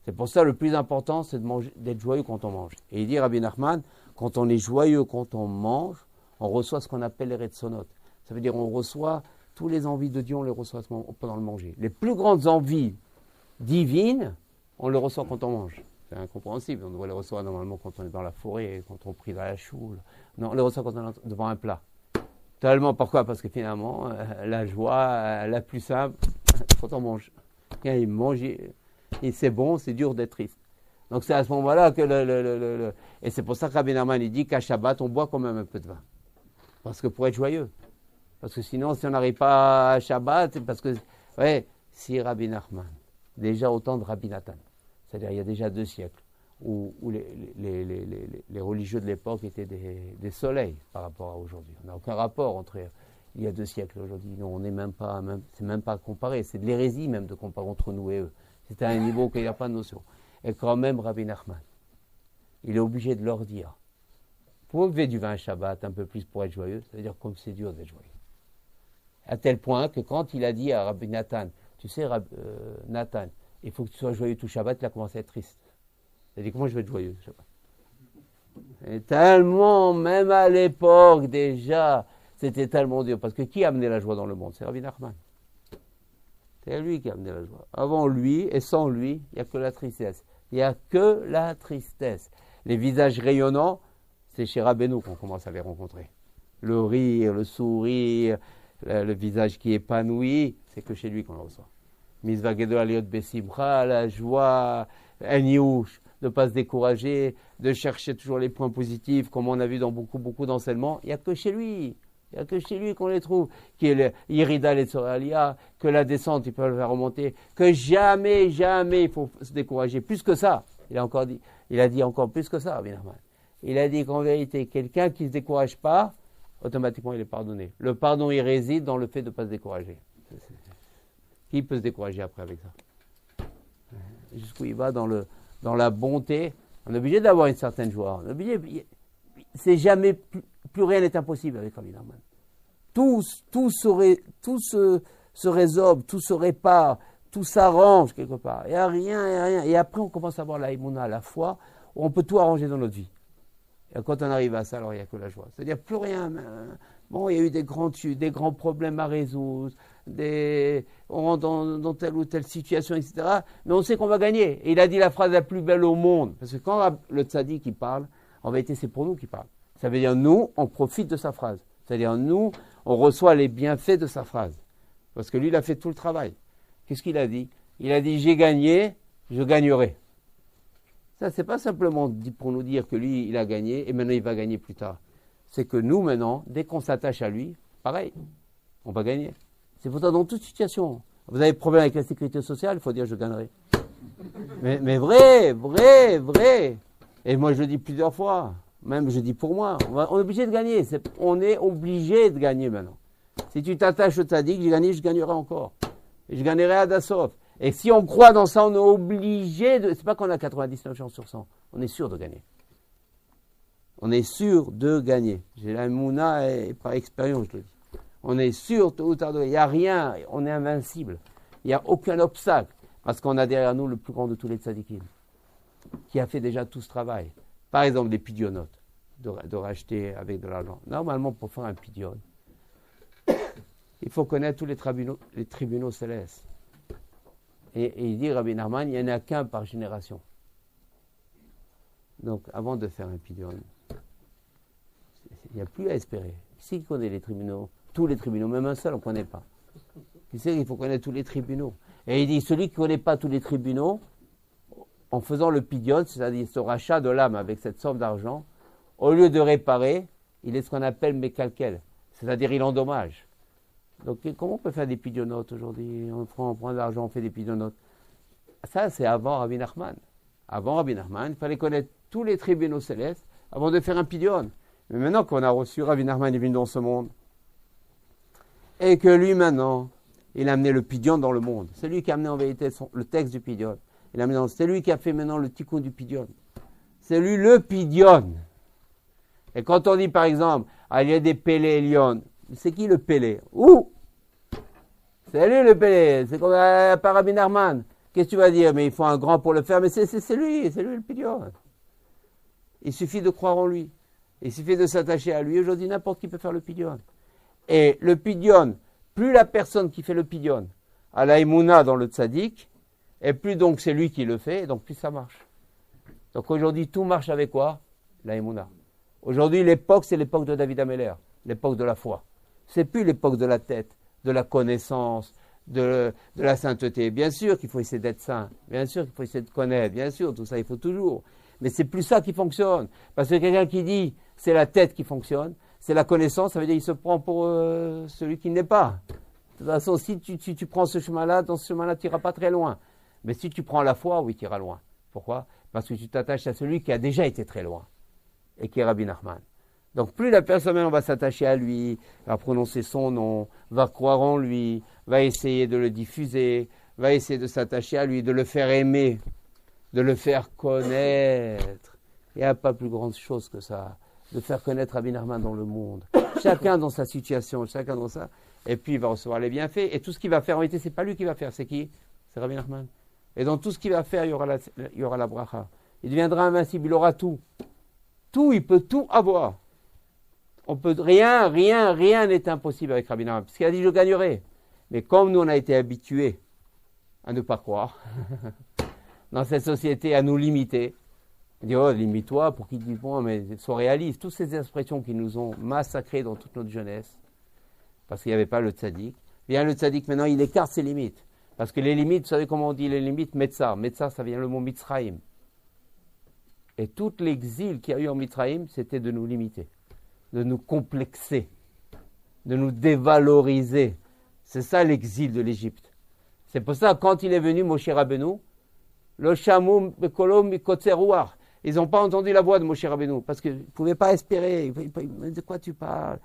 C'est pour ça le plus important, c'est d'être joyeux quand on mange. Et il dit Rabbi Nachman, quand on est joyeux quand on mange, on reçoit ce qu'on appelle les retsonot. Ça veut dire on reçoit toutes les envies de Dieu, on les reçoit pendant le manger. Les plus grandes envies divines, on les reçoit quand on mange. C'est incompréhensible. On devrait les recevoir normalement quand on est dans la forêt, quand on prie dans la choule. Non, on les reçoit quand on est devant un plat. Tellement, pourquoi? Parce que finalement, la joie, la plus simple, quand on mange. Quand il mange, et c'est bon, c'est dur d'être triste. Donc c'est à ce moment-là que et c'est pour ça que Rabbi Nachman il dit qu'à Shabbat, on boit quand même un peu de vin. Parce que pour être joyeux. Parce que sinon, si on n'arrive pas à Shabbat, c'est parce que, ouais, si Rabbi Nachman, déjà autant de Rabbi Nathan, c'est-à-dire il y a déjà 2 siècles, où les religieux de l'époque étaient des soleils par rapport à aujourd'hui. On n'a aucun rapport entre il y a 2 siècles et aujourd'hui. On n'est même pas, c'est même pas comparé. C'est de l'hérésie même de comparer entre nous et eux. C'est à un niveau qu'il n'y a pas de notion. Et quand même, Rabbi Nachman, il est obligé de leur dire, vous buvez du vin Shabbat un peu plus pour être joyeux, c'est-à-dire comme c'est dur d'être joyeux. À tel point que quand il a dit à Rabbi Nathan, tu sais, Nathan, il faut que tu sois joyeux tout Shabbat, il a commencé à être triste. Il a dit, comment je vais être joyeux Shabbat? Et tellement, même à l'époque déjà, c'était tellement dur. Parce que qui a amené la joie dans le monde? C'est Rabbi Nachman. C'est lui qui a amené la joie. Avant lui et sans lui, il n'y a que la tristesse. Il n'y a que la tristesse. Les visages rayonnants, c'est chez Rabbeinu qu'on commence à les rencontrer. Le rire, le sourire, le visage qui est épanoui, c'est que chez lui qu'on le reçoit. Mitzvah Gedol Aliyot Besimcha, la joie, un youch, de ne pas se décourager, de chercher toujours les points positifs, comme on a vu dans beaucoup d'enseignements. Il n'y a que chez lui. Il n'y a que chez lui qu'on les trouve. Qui est le Irida et Tsoralia, que la descente, il peut le faire remonter, que jamais il faut se décourager. Plus que ça, il a encore dit, Il a dit encore plus que ça, Rabbi Nachman. Il a dit qu'en vérité, quelqu'un qui ne se décourage pas, automatiquement il est pardonné. Le pardon, il réside dans le fait de ne pas se décourager. Qui peut se décourager après avec ça? Jusqu'où il va dans la bonté. On est obligé d'avoir une certaine joie. On est obligé, c'est jamais, plus rien n'est impossible avec Rabbi Nachman. Tout se résorbe, tout se répare, tout s'arrange quelque part. Il n'y a rien. Et après, on commence à avoir la émouna, la foi, où on peut tout arranger dans notre vie. Et quand on arrive à ça, alors il n'y a que la joie. C'est-à-dire plus rien. Bon, il y a eu des grands problèmes à résoudre, on rentre dans telle ou telle situation, etc. Mais on sait qu'on va gagner. Et il a dit la phrase la plus belle au monde. Parce que quand le tzaddik il parle, en vérité, c'est pour nous qu'il parle. Ça veut dire nous, on profite de sa phrase. C'est-à-dire nous, on reçoit les bienfaits de sa phrase. Parce que lui, il a fait tout le travail. Qu'est-ce qu'il a dit? Il a dit, j'ai gagné, je gagnerai. Ça, c'est pas simplement dit pour nous dire que lui, il a gagné et maintenant il va gagner plus tard. C'est que nous, maintenant, dès qu'on s'attache à lui, pareil, on va gagner. C'est pour ça dans toute situation. Vous avez problème avec la sécurité sociale, il faut dire je gagnerai. Mais vrai. Et moi, je le dis plusieurs fois. Même, je dis pour moi, on est obligé de gagner. On est obligé de gagner maintenant. Si tu t'attaches au tzaddik, j'ai gagné, je gagnerai encore. Et je gagnerai à Dassault. Et si on croit dans ça, on est obligé de... C'est pas qu'on a 99 chances sur 100. On est sûr de gagner. On est sûr de gagner. J'ai la mouna et par expérience, je le dis. On est sûr, tôt ou tard, il n'y a rien. On est invincible. Il n'y a aucun obstacle. Parce qu'on a derrière nous le plus grand de tous les tzaddikim, qui a fait déjà tout ce travail. Par exemple, les pidionotes, de racheter avec de l'argent. Normalement, pour faire un pidion, il faut connaître tous les tribunaux célestes. Et il dit, Rabbi Nachman, il n'y en a qu'un par génération. Donc, avant de faire un pidion, il n'y a plus à espérer. Qui connaît les tribunaux? Tous les tribunaux, même un seul, on ne connaît pas. Qui sait qu'il faut connaître tous les tribunaux? Et il dit, celui qui ne connaît pas tous les tribunaux, en faisant le pidion, c'est-à-dire ce rachat de l'âme avec cette somme d'argent, au lieu de réparer, il est ce qu'on appelle mécalquel, c'est-à-dire il endommage. Donc comment on peut faire des pidionotes aujourd'hui? On prend de l'argent, on fait des pidionotes. Ça, c'est avant Rabbi Nachman. Avant Rabbi Nachman, il fallait connaître tous les tribunaux célestes avant de faire un pidion. Mais maintenant qu'on a reçu Rabbi Nachman, il est venu dans ce monde, et que lui maintenant, il a amené le pidion dans le monde. C'est lui qui a amené en vérité le texte du pidion. C'est lui qui a fait maintenant le tikkun du pidion. C'est lui le pidion. Et quand on dit par exemple, il y a des Pélé Lyon, c'est qui le Pélé? Où? C'est lui le Pélé. C'est comme par Rabbi Nachman. Qu'est-ce que tu vas dire? Mais il faut un grand pour le faire. Mais c'est lui le pidion. Il suffit de croire en lui. Il suffit de s'attacher à lui. Aujourd'hui, n'importe qui peut faire le pidion. Et le pidion, plus la personne qui fait le pidion a la émouna dans le tzaddik, et plus donc c'est lui qui le fait, et donc plus ça marche. Donc aujourd'hui, tout marche avec quoi? La émouna. Aujourd'hui, l'époque, c'est l'époque de David Ameller, l'époque de la foi. C'est plus l'époque de la tête, de la connaissance, de la sainteté. Bien sûr qu'il faut essayer d'être saint, bien sûr qu'il faut essayer de connaître, bien sûr, tout ça, il faut toujours. Mais c'est plus ça qui fonctionne. Parce que quelqu'un qui dit, c'est la tête qui fonctionne, c'est la connaissance, ça veut dire qu'il se prend pour celui qui n'est pas. De toute façon, si tu prends ce chemin-là, dans ce chemin-là, tu n'iras pas très loin. Mais si tu prends la foi, oui, tu iras loin. Pourquoi? Parce que tu t'attaches à celui qui a déjà été très loin, et qui est Rabbi Nachman. Donc plus la personne va s'attacher à lui, va prononcer son nom, va croire en lui, va essayer de le diffuser, va essayer de s'attacher à lui, de le faire aimer, de le faire connaître. Il n'y a pas plus grande chose que ça, de faire connaître Rabbi Nachman dans le monde. Chacun dans sa situation, chacun dans ça. Et puis il va recevoir les bienfaits. Et tout ce qu'il va faire, en réalité, ce n'est pas lui qui va faire, c'est qui? C'est Rabbi Nachman. Et dans tout ce qu'il va faire, il y aura la bracha. Il deviendra invincible, il aura tout. Tout, il peut tout avoir. On peut, rien n'est impossible avec Rabbi Nachman. Parce qu'il a dit, je gagnerai. Mais comme nous, on a été habitués à ne pas croire, dans cette société, à nous limiter, on dit, oh, limite-toi pour qu'ils disent, bon, mais sois réaliste. Toutes ces expressions qui nous ont massacrés dans toute notre jeunesse, parce qu'il n'y avait pas le tzaddik. Bien, le tzaddik, maintenant, il écarte ses limites. Parce que les limites, vous savez comment on dit les limites? Metzar. Metzar, ça vient le mot Mitzraïm. Et tout l'exil qu'il y a eu en Mitzraïm, c'était de nous limiter, de nous complexer, de nous dévaloriser. C'est ça l'exil de l'Égypte. C'est pour ça, quand il est venu, Moshe Rabbeinu, le Shamum Bekolom Mikotzeruach, Ils n'ont pas entendu la voix de Moshe Rabbeinu parce qu'ils ne pouvaient pas espérer. De quoi tu parles?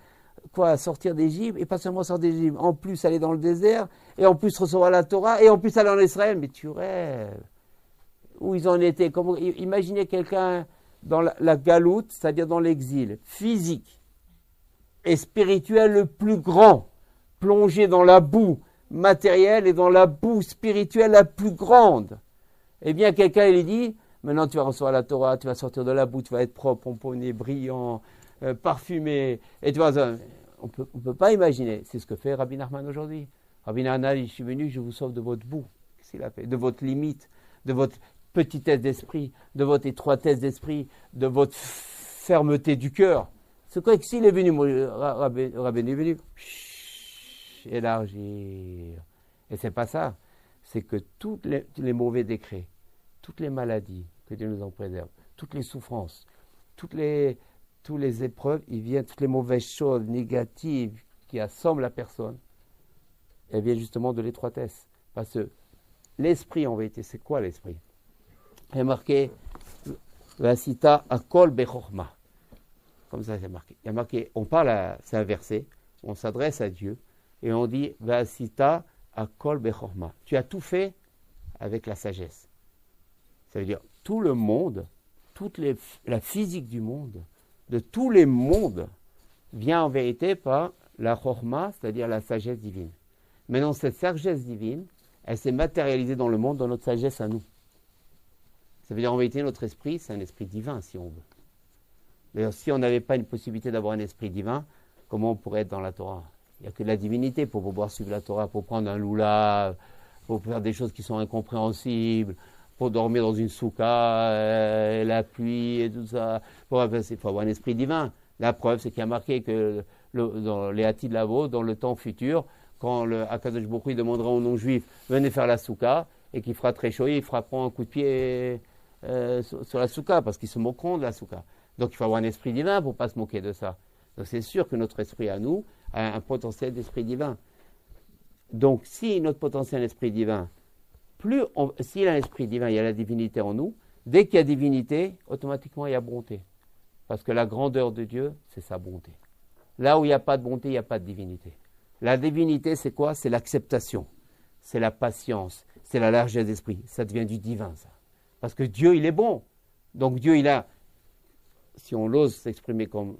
Quoi, sortir d'Égypte, et pas seulement sortir d'Égypte, en plus aller dans le désert, et en plus recevoir la Torah, et en plus aller en Israël. Mais tu rêves. Où ils en étaient? Imaginez quelqu'un dans la galoute, c'est-à-dire dans l'exil, physique et spirituel le plus grand, plongé dans la boue matérielle et dans la boue spirituelle la plus grande. Eh bien, quelqu'un lui dit, maintenant tu vas recevoir la Torah, tu vas sortir de la boue, tu vas être propre, pomponné, brillant, parfumé, et tu vas... On peut pas imaginer. C'est ce que fait Rabbi Nachman aujourd'hui. Rabbi Nachman, je suis venu, je vous sauve de votre boue. Qu'est-ce qu'il a fait? De votre limite, de votre petitesse d'esprit, de votre étroitesse d'esprit, de votre fermeté du cœur. C'est quoi que s'il est venu, Rabbi est venu élargir. Et c'est pas ça. C'est que tous les mauvais décrets, toutes les maladies, que Dieu nous en préserve, toutes les souffrances, toutes les épreuves, ils viennent, toutes les mauvaises choses négatives qui assomment la personne, elles viennent justement de l'étroitesse. Parce que l'esprit, en vérité, c'est quoi l'esprit? Il est marqué Vasita Akol Bechorma. Comme ça, c'est marqué. Il y a marqué, c'est un verset, on s'adresse à Dieu et on dit Vasita Akol Bechorma. Tu as tout fait avec la sagesse. Ça veut dire tout le monde, la physique du monde, de tous les mondes, vient en vérité par la chorma, c'est-à-dire la sagesse divine. Maintenant, cette sagesse divine, elle s'est matérialisée dans le monde, dans notre sagesse à nous. Ça veut dire en vérité, notre esprit, c'est un esprit divin, si on veut. D'ailleurs, si on n'avait pas une possibilité d'avoir un esprit divin, comment on pourrait être dans la Torah? Il n'y a que la divinité pour pouvoir suivre la Torah, pour prendre un loulav, pour faire des choses qui sont incompréhensibles, pour dormir dans une soukha, la pluie et tout ça. Il faut avoir un esprit divin. La preuve, c'est qu'il y a marqué que dans les Hati de Lavo, dans le temps futur, quand le Akadosh Baruch Hu demandera aux non-juifs, venez faire la soukha, et qu'il fera très chaud, il fera prendre un coup de pied sur la soukha, parce qu'ils se moqueront de la soukha. Donc il faut avoir un esprit divin pour ne pas se moquer de ça. Donc c'est sûr que notre esprit à nous a un potentiel d'esprit divin. Donc si notre potentiel d'esprit divin, s'il a un esprit divin, il y a la divinité en nous, dès qu'il y a divinité, automatiquement il y a bonté. Parce que la grandeur de Dieu, c'est sa bonté. Là où il n'y a pas de bonté, il n'y a pas de divinité. La divinité, c'est quoi? C'est l'acceptation, c'est la patience, c'est la largesse d'esprit. Ça devient du divin, ça. Parce que Dieu, il est bon. Donc Dieu, il a, si on l'ose s'exprimer comme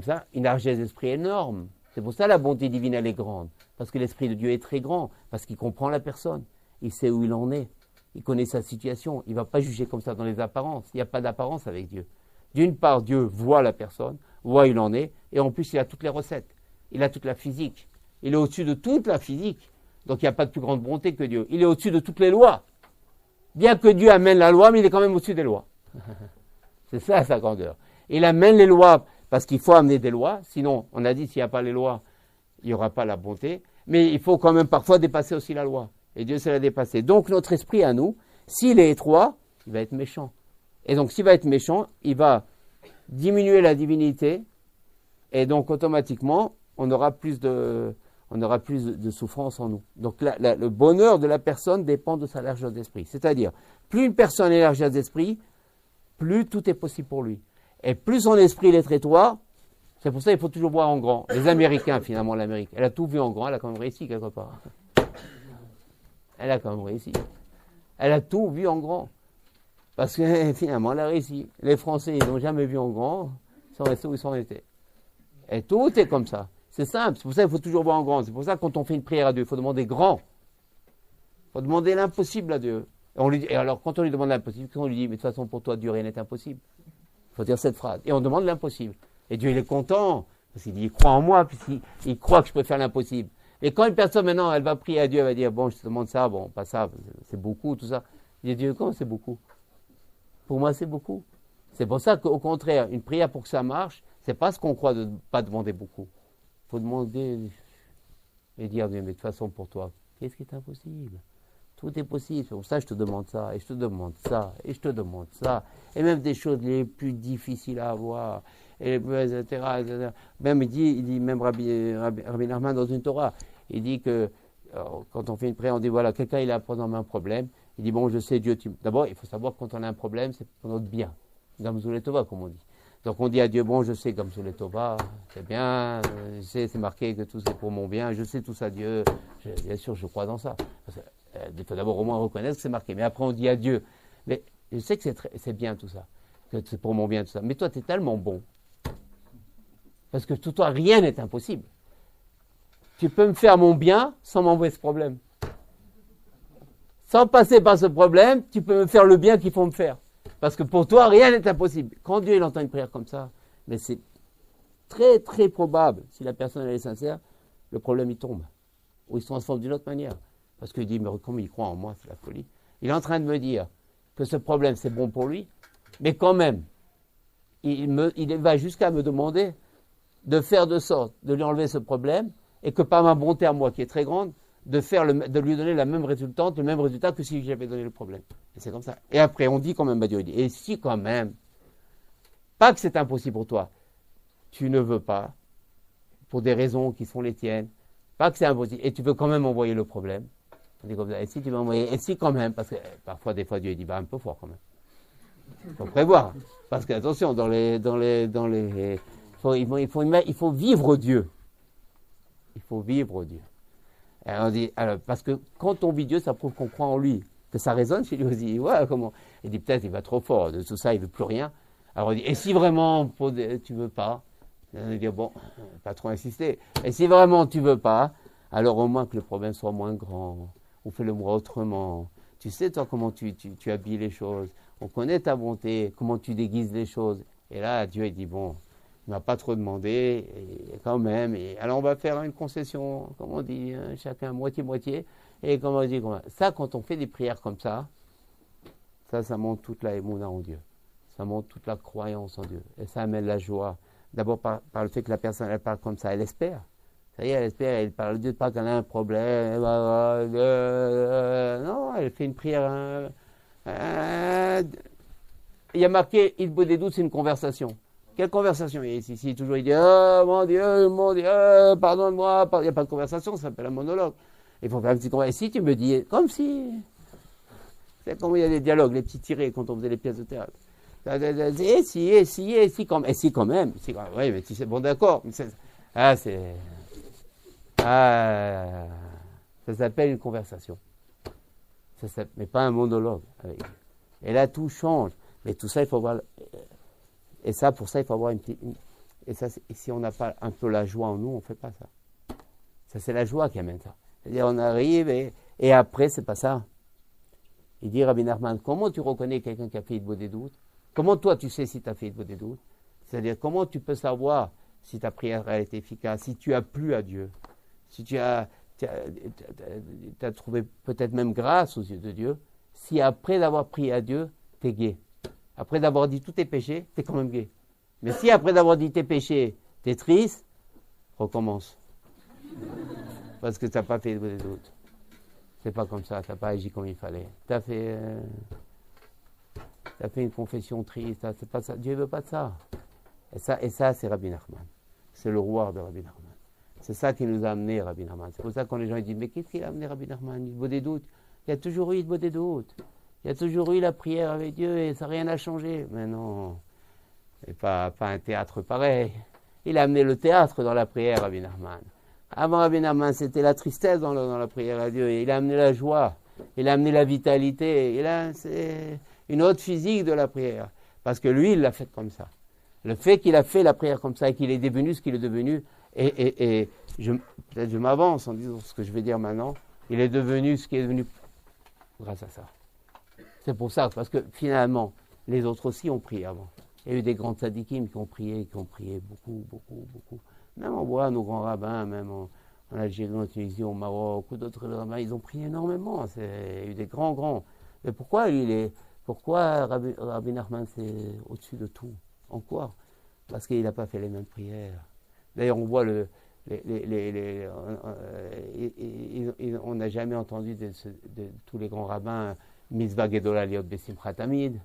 ça, une largesse d'esprit énorme. C'est pour ça la bonté divine, elle est grande. Parce que l'esprit de Dieu est très grand. Parce qu'il comprend la personne. Il sait où il en est. Il connaît sa situation. Il ne va pas juger comme ça dans les apparences. Il n'y a pas d'apparence avec Dieu. D'une part, Dieu voit la personne, voit où il en est, et en plus, il a toutes les recettes. Il a toute la physique. Il est au-dessus de toute la physique. Donc, il n'y a pas de plus grande bonté que Dieu. Il est au-dessus de toutes les lois. Bien que Dieu amène la loi, mais il est quand même au-dessus des lois. C'est ça, sa grandeur. Il amène les lois parce qu'il faut amener des lois. Sinon, on a dit, s'il n'y a pas les lois, il n'y aura pas la bonté. Mais il faut quand même parfois dépasser aussi la loi. Et Dieu sait la dépasser. Donc, notre esprit à nous, s'il est étroit, il va être méchant. Et donc, s'il va être méchant, il va diminuer la divinité. Et donc, automatiquement, on aura plus de souffrance en nous. Donc, le bonheur de la personne dépend de sa largeur d'esprit. C'est-à-dire, plus une personne est largeur d'esprit, plus tout est possible pour lui. Et plus son esprit est étroit, c'est pour ça qu'il faut toujours voir en grand. Les Américains, finalement, l'Amérique, elle a tout vu en grand, elle a quand même réussi quelque part. Elle a quand même réussi. Elle a tout vu en grand. Parce que finalement, elle a réussi. Les Français, ils n'ont jamais vu en grand, ils sont restés où ils sont restés. Et tout est comme ça. C'est simple, c'est pour ça qu'il faut toujours voir en grand. C'est pour ça que quand on fait une prière à Dieu, il faut demander grand. Il faut demander l'impossible à Dieu. Et alors, quand on lui demande l'impossible, on lui dit, mais de toute façon, pour toi, Dieu, rien n'est impossible. Il faut dire cette phrase. Et on demande l'impossible. Et Dieu, il est content, parce qu'il dit, il croit en moi, puisqu'il croit que je peux faire l'impossible. Et quand une personne, maintenant, elle va prier à Dieu, elle va dire, bon, je te demande ça, bon, pas ça, c'est beaucoup, tout ça. Il dit, Dieu, comment c'est beaucoup? Pour moi, c'est beaucoup. C'est pour ça qu'au contraire, une prière pour que ça marche, c'est pas ce qu'on croit de ne pas demander beaucoup. Il faut demander et dire, mais de toute façon, pour toi, qu'est-ce qui est impossible? Tout est possible. C'est pour ça que je te demande ça, et je te demande ça, et je te demande ça. Et même des choses les plus difficiles à avoir, et, etc., etc. Même il dit même Rabbi Nachman dans une Torah, il dit que quand on fait une prière, on dit, voilà, quelqu'un il a par exemple un problème. Il dit, bon, je sais, Dieu, d'abord, il faut savoir que quand on a un problème, c'est pour notre bien. Gamzou les Tova, comme on dit. Donc on dit à Dieu, bon, je sais, Gamzou les Tova, c'est bien, je sais, c'est marqué que tout c'est pour mon bien, je sais tout ça, Dieu, bien sûr, je crois dans ça. Il faut d'abord au moins reconnaître que c'est marqué, mais après on dit à Dieu, mais je sais que c'est bien tout ça, que c'est pour mon bien tout ça, mais toi, tu es tellement bon, parce que tout toi, rien n'est impossible. Tu peux me faire mon bien sans m'envoyer ce problème. Sans passer par ce problème, tu peux me faire le bien qu'il faut me faire. Parce que pour toi, rien n'est impossible. Quand Dieu il entend une prière comme ça, mais c'est très très probable, si la personne elle est sincère, le problème il tombe. Ou il se transforme d'une autre manière. Parce qu'il dit, mais comme il croit en moi, c'est la folie. Il est en train de me dire que ce problème c'est bon pour lui, mais quand même, il va jusqu'à me demander de faire de sorte de lui enlever ce problème, et que par ma bonté à moi, qui est très grande, de lui donner le même résultat que si j'avais donné le problème. Et c'est comme ça. Et après, on dit quand même, Dieu dit, et si quand même, pas que c'est impossible pour toi, tu ne veux pas, pour des raisons qui sont les tiennes, pas que c'est impossible, et tu veux quand même envoyer le problème, on dit comme ça, et si tu veux envoyer, et si quand même, parce que parfois, des fois, Dieu dit, un peu fort quand même. Il faut prévoir. Parce que, attention, il faut vivre Dieu. Il faut vivre Dieu. Alors, parce que quand on vit Dieu, ça prouve qu'on croit en lui, que ça résonne chez lui aussi. Ouais, comment? Il dit peut-être il va trop fort, de tout ça il ne veut plus rien. Alors il dit, et si vraiment tu ne veux pas, il dit bon, pas trop insister. Et si vraiment tu ne veux pas, alors au moins que le problème soit moins grand, ou fais-le-moi autrement. Tu sais toi comment tu habilles les choses, on connaît ta bonté, comment tu déguises les choses. Et là Dieu il dit bon, il ne m'a pas trop demandé, et quand même. Et alors on va faire une concession, comme on dit, chacun moitié-moitié. Et comme on dit, ça, quand on fait des prières comme ça montre toute la émouna en Dieu. Ça montre toute la croyance en Dieu. Et ça amène la joie. D'abord par le fait que la personne, elle parle comme ça, elle espère. Ça y est, elle espère, elle parle de Dieu, pas qu'elle a un problème. Non, elle fait une prière. Il y a marqué, il beau des doutes, c'est une conversation. Quelle conversation il y a ici? Toujours il dit, oh mon Dieu, pardonne-moi. Il n'y a pas de conversation, ça s'appelle un monologue. Il faut faire un petit conversation. Et si tu me dis, comme si. C'est comme il y a des dialogues, les petits tirés quand on faisait les pièces de théâtre. Et si quand même. Oui, mais tu sais, bon d'accord. Ça s'appelle une conversation. Mais pas un monologue. Et là, tout change. Mais tout ça, il faut voir. Et ça, pour ça, il faut avoir une petite. Et si on n'a pas un peu la joie en nous, on ne fait pas ça. Ça, c'est la joie qui amène ça. C'est-à-dire, on arrive et après, c'est pas ça. Il dit, Rabbi Nachman, comment tu reconnais quelqu'un qui a fait Hitbo des doutes? Comment toi, tu sais si tu as fait Hitbo des doutes? C'est-à-dire, comment tu peux savoir si ta prière a été efficace, si tu as plu à Dieu, si tu as trouvé peut-être même grâce aux yeux de Dieu, si après d'avoir prié à Dieu, tu es gai. Après d'avoir dit tous tes péchés, tu es quand même gai. Mais si après d'avoir dit tes péchés, tu es triste, recommence. Parce que tu n'as pas fait des doutes. C'est pas comme ça, tu n'as pas agi comme il fallait. Tu as fait une confession triste, c'est pas ça. Dieu ne veut pas de ça. Et ça, c'est Rabbi Nachman. C'est le roi de Rabbi Nachman. C'est ça qui nous a amené Rabbi Nachman. C'est pour ça que quand les gens disent, mais qu'est-ce qu'il a amené Rabbi Nachman? Il veut des doutes. Il y a toujours eu des doutes. Il y a toujours eu la prière avec Dieu et ça n'a rien à changer. Mais non, et pas un théâtre pareil. Il a amené le théâtre dans la prière, Rabbi Nachman. Avant Rabbi Nachman, c'était la tristesse dans la prière à Dieu. Et il a amené la joie. Il a amené la vitalité. Et là, c'est une autre physique de la prière. Parce que lui, il l'a fait comme ça. Le fait qu'il a fait la prière comme ça et qu'il est devenu ce qu'il est devenu, peut-être je m'avance en disant ce que je vais dire maintenant, il est devenu ce qu'il est devenu grâce à ça. C'est pour ça, parce que finalement, les autres aussi ont prié avant. Il y a eu des grands tzadikim qui ont prié beaucoup. Même en bois, nos grands rabbins, même en Algérie, en Tunisie, au Maroc, ou d'autres rabbins, ils ont prié énormément. Il y a eu des grands. Mais pourquoi Rabbi Nachman, c'est au-dessus de tout? En quoi? Parce qu'il n'a pas fait les mêmes prières. D'ailleurs, on voit on n'a jamais entendu de tous les grands rabbins Mitzvah Gedola Liot Besimchat Tamid.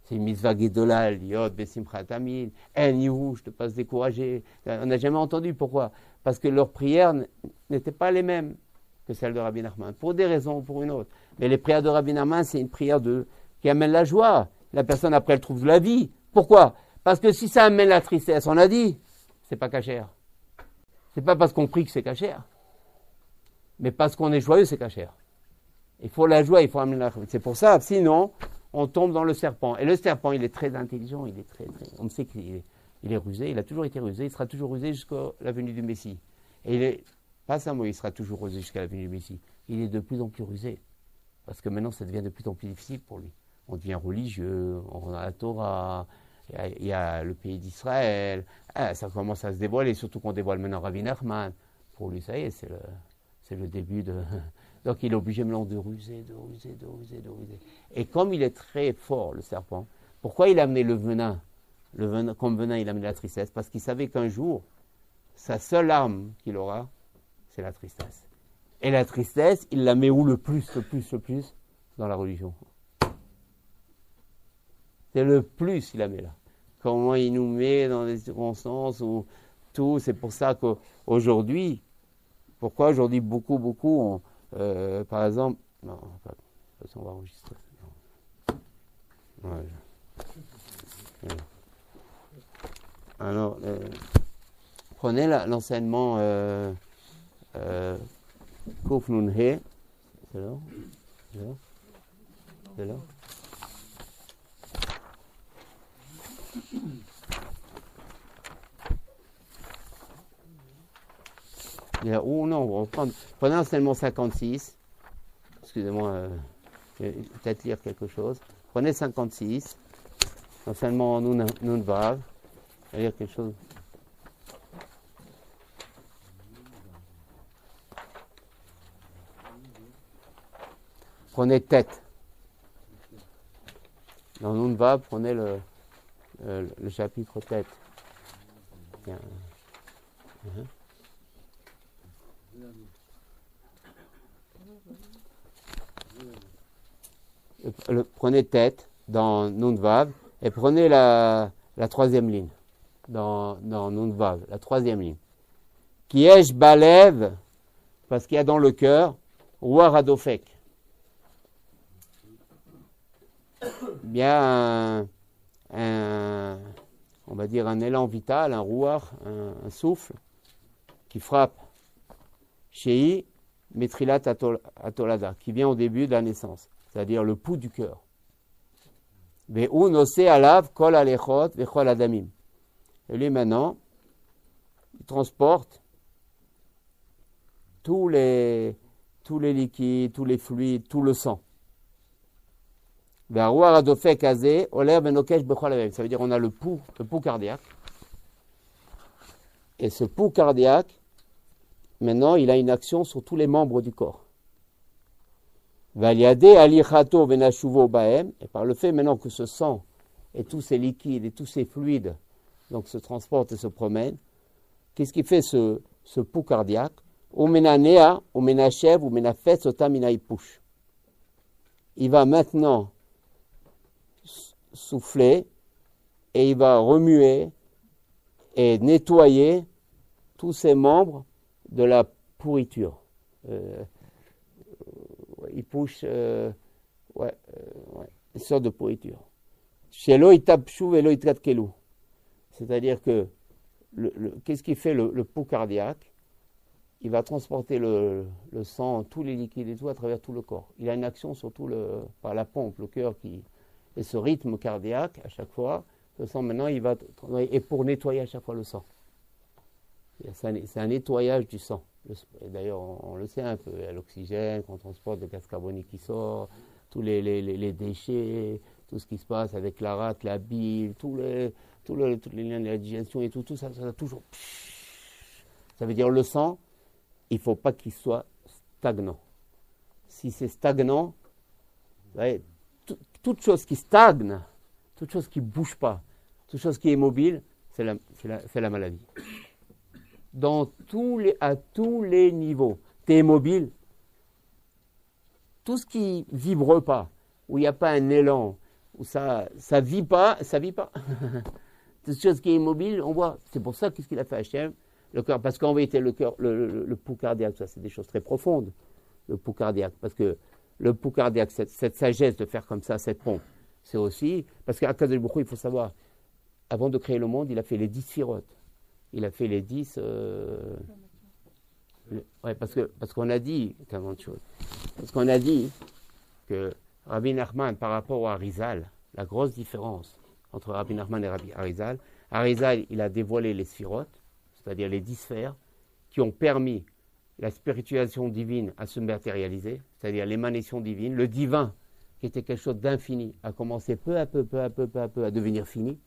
C'est Mitzvah Gedola Liot Besimchat Tamid. En Yuhu, je ne te pas se décourager. On n'a jamais entendu. Pourquoi? Parce que leurs prières n'étaient pas les mêmes que celles de Rabbi Nachman, pour des raisons ou pour une autre. Mais les prières de Rabbi Nachman, c'est une prière qui amène la joie. La personne, après, elle trouve de la vie. Pourquoi? Parce que si ça amène la tristesse, on a dit, c'est pas cachère. C'est pas parce qu'on prie que c'est cachère. Mais parce qu'on est joyeux, c'est cachère. Il faut la joie, il faut amener la... C'est pour ça, sinon, on tombe dans le serpent. Et le serpent, il est très intelligent, il est très... On sait qu'il est rusé, il a toujours été rusé, il sera toujours rusé jusqu'à la venue du Messie. Et il est... Pas ça, moi, il sera toujours rusé jusqu'à la venue du Messie. Il est de plus en plus rusé. Parce que maintenant, ça devient de plus en plus difficile pour lui. On devient religieux, on a la Torah, il y a le pays d'Israël. Ça commence à se dévoiler, surtout qu'on dévoile maintenant Rabbi Nachman. Pour lui, ça y est, c'est le début de... Donc il est obligé maintenant de ruser. Et comme il est très fort, le serpent, pourquoi il a amené le venin comme venin, il a amené la tristesse? Parce qu'il savait qu'un jour, sa seule arme qu'il aura, c'est la tristesse. Et la tristesse, il la met où le plus? Dans la religion. C'est le plus, il la met là. Comment il nous met dans des circonstances où tout, c'est pour ça qu'aujourd'hui, pourquoi aujourd'hui beaucoup, par exemple, non, pas, on va enregistrer. Ouais. Alors, prenez l'enseignement Kouf Nun He, c'est là. Non, on va reprendre. Prenez l'enseignement 56. Excusez-moi, je vais peut-être lire quelque chose. Prenez 56. L'enseignement Nun Vav. Je vais lire quelque chose. Prenez tête. Dans Nun Vav, prenez le chapitre tête. Prenez tête dans Nun Vav et prenez la troisième ligne dans Nun Vav, la troisième ligne. Qui est Balev, parce qu'il y a dans le cœur Ruach Hadofek. Bien on va dire un élan vital, un Ruach, un souffle qui frappe Shei Metrilat Atolada, qui vient au début de la naissance, c'est-à-dire le pouls du cœur. Ve'u nosé alav kol alechot ve'chol adamim. Et lui maintenant, il transporte tous les liquides, tous les fluides, tout le sang. Ça veut dire on a le pouls cardiaque. Et ce pouls cardiaque, maintenant, il a une action sur tous les membres du corps. Et par le fait maintenant que ce sang et tous ces liquides et tous ces fluides donc se transportent et se promènent, qu'est-ce qui fait ce pouls cardiaque? Il va maintenant souffler et il va remuer et nettoyer tous ces membres de la pourriture. Il push une sorte de pourriture. C'est-à-dire que qu'est-ce qui fait le pouls cardiaque? Il va transporter le sang, tous les liquides et tout à travers tout le corps. Il a une action sur par la pompe, le cœur et ce rythme cardiaque à chaque fois, le sang maintenant il va et pour nettoyer à chaque fois le sang. C'est un nettoyage du sang. D'ailleurs, on le sait un peu, il y a l'oxygène, qu'on transporte le gaz carbonique qui sort, tous les déchets, tout ce qui se passe avec la rate, la bile, tous les liens de la digestion et tout ça, ça toujours... Ça veut dire le sang, il ne faut pas qu'il soit stagnant. Si c'est stagnant, vous voyez, toute chose qui stagne, toute chose qui ne bouge pas, toute chose qui est mobile, c'est la maladie. À tous les niveaux. Tu es mobile. Tout ce qui ne vibre pas, où il n'y a pas un élan, où ça vit pas. Toute chose qui est immobile, on voit. C'est pour ça qu'est-ce qu'il a fait Hachem, le cœur. Parce qu'en vérité, le cœur, le pouls cardiaque, ça c'est des choses très profondes. Le pouls cardiaque. Parce que le pouls cardiaque, cette sagesse de faire comme ça, cette pompe, c'est aussi. Parce qu'à Kadosh Baruch Hu, il faut savoir, avant de créer le monde, il a fait les 10 sphirotes. Il a fait les 10... ouais, parce qu'on a dit, tellement de choses. Parce qu'on a dit que Rabbi Nachman, par rapport au Arizal, la grosse différence entre Rabbi Nachman et Rabbi Arizal, Arizal, il a dévoilé les sphirotes, c'est-à-dire les 10 sphères, qui ont permis la spiritualisation divine à se matérialiser, c'est-à-dire l'émanation divine, le divin, qui était quelque chose d'infini, a commencé peu à peu à devenir fini,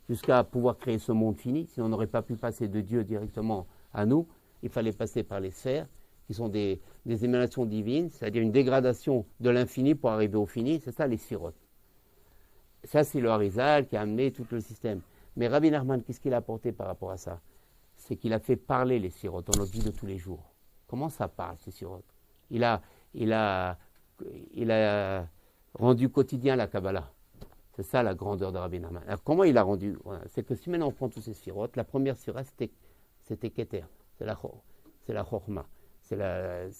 jusqu'à pouvoir créer ce monde fini. Sinon, on n'aurait pas pu passer de Dieu directement à nous. Il fallait passer par les sphères, qui sont des émanations divines, c'est-à-dire une dégradation de l'infini pour arriver au fini. C'est ça les sphirotes. Ça, c'est le Harizal qui a amené tout le système. Mais Rabbi Nachman, qu'est-ce qu'il a apporté par rapport à ça? C'est qu'il a fait parler les sphirotes dans notre vie de tous les jours. Comment ça parle, ces sphirotes? Il a rendu quotidien la Kabbalah. C'est ça la grandeur de Rabbi Nachman. Alors comment il a rendu? C'est que si maintenant on prend tous ces sphirotes, la première sphirote c'était Keter, c'est la Chorma, c'est le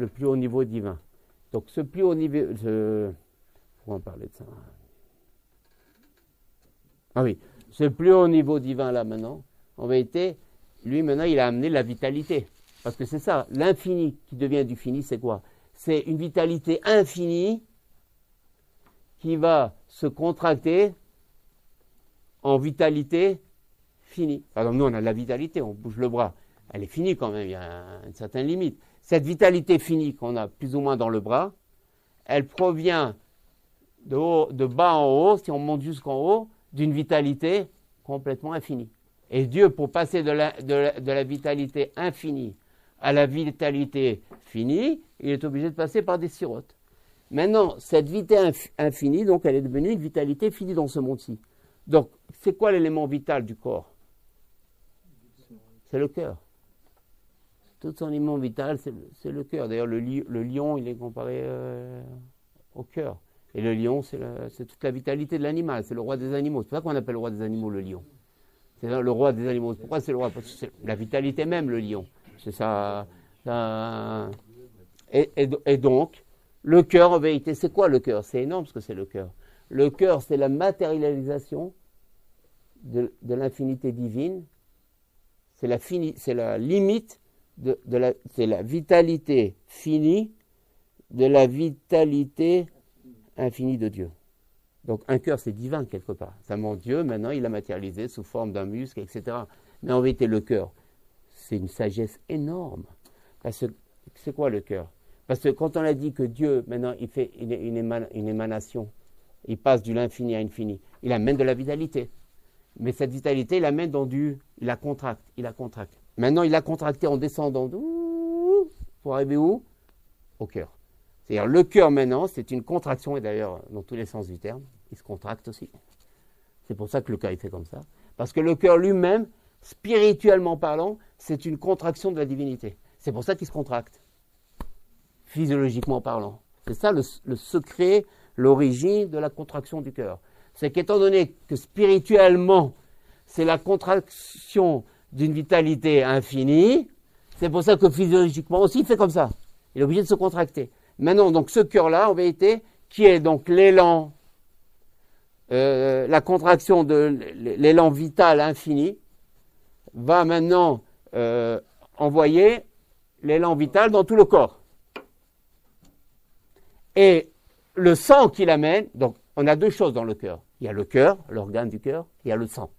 plus haut niveau divin. Donc ce plus haut niveau, pourquoi on parlait de ça? Ah oui, ce plus haut niveau divin là maintenant, en vérité, lui maintenant il a amené la vitalité. Parce que c'est ça, l'infini qui devient du fini, c'est quoi? C'est une vitalité infinie qui va se contracter en vitalité finie. Par exemple, nous, on a de la vitalité, on bouge le bras. Elle est finie quand même, il y a une certaine limite. Cette vitalité finie qu'on a plus ou moins dans le bras, elle provient de bas en haut, si on monte jusqu'en haut, d'une vitalité complètement infinie. Et Dieu, pour passer de la vitalité infinie à la vitalité finie, il est obligé de passer par des sphirotes. Maintenant, cette vitalité infinie, donc, elle est devenue une vitalité finie dans ce monde-ci. Donc, c'est quoi l'élément vital du corps? C'est le cœur. Tout son élément vital, c'est le cœur. D'ailleurs, le lion, il est comparé au cœur. Et le lion, c'est toute la vitalité de l'animal. C'est le roi des animaux. C'est pour ça qu'on appelle le roi des animaux le lion. C'est le roi des animaux. Pourquoi c'est le roi? Parce que c'est la vitalité même, le lion. C'est ça. Et donc, le cœur, en vérité, c'est quoi le cœur? C'est énorme ce que c'est le cœur. Le cœur, c'est la matérialisation de l'infinité divine. C'est la limite, c'est la vitalité finie de la vitalité infinie de Dieu. Donc un cœur, c'est divin quelque part. Seulement Dieu, maintenant, il l'a matérialisé sous forme d'un muscle, etc. Mais en vérité, le cœur, c'est une sagesse énorme. Parce que c'est quoi le cœur? Parce que quand on a dit que Dieu, maintenant, il fait une émanation, il passe de l'infini à l'infini, il amène de la vitalité. Mais cette vitalité, il l'amène il la contracte. Maintenant, il l'a contracté en descendant pour arriver où? Au cœur. C'est-à-dire, le cœur, maintenant, c'est une contraction, et d'ailleurs, dans tous les sens du terme, il se contracte aussi. C'est pour ça que le cœur, il fait comme ça. Parce que le cœur lui-même, spirituellement parlant, c'est une contraction de la divinité. C'est pour ça qu'il se contracte, physiologiquement parlant. C'est ça le secret, l'origine de la contraction du cœur. C'est qu'étant donné que spirituellement, c'est la contraction d'une vitalité infinie, c'est pour ça que physiologiquement aussi, il fait comme ça. Il est obligé de se contracter. Maintenant, donc, ce cœur-là, en vérité, qui est donc l'élan, la contraction de l'élan vital infini, va maintenant envoyer l'élan vital dans tout le corps. Et le sang qu'il amène, donc, on a deux choses dans le cœur. Il y a le cœur, l'organe du cœur, il y a le sang.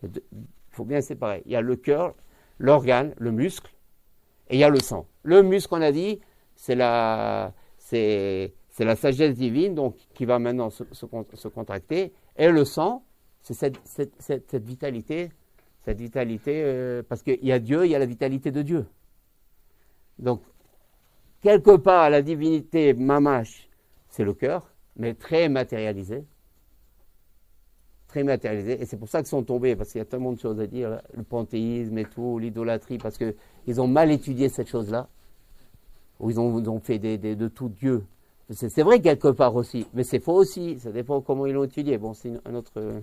Il faut bien séparer. Il y a le cœur, l'organe, le muscle, et il y a le sang. Le muscle, on a dit, c'est la sagesse divine, donc, qui va maintenant se contracter. Et le sang, c'est cette vitalité, parce qu'il y a Dieu, il y a la vitalité de Dieu. Donc, quelque part, la divinité mamash, c'est le cœur, mais très matérialisé. Très matérialisé. Et c'est pour ça qu'ils sont tombés, parce qu'il y a tellement de choses à dire, là, le panthéisme et tout, l'idolâtrie, parce qu'ils ont mal étudié cette chose-là, où ils ont fait de tout Dieu. C'est vrai quelque part aussi, mais c'est faux aussi, ça dépend comment ils l'ont étudié. Bon, c'est un autre...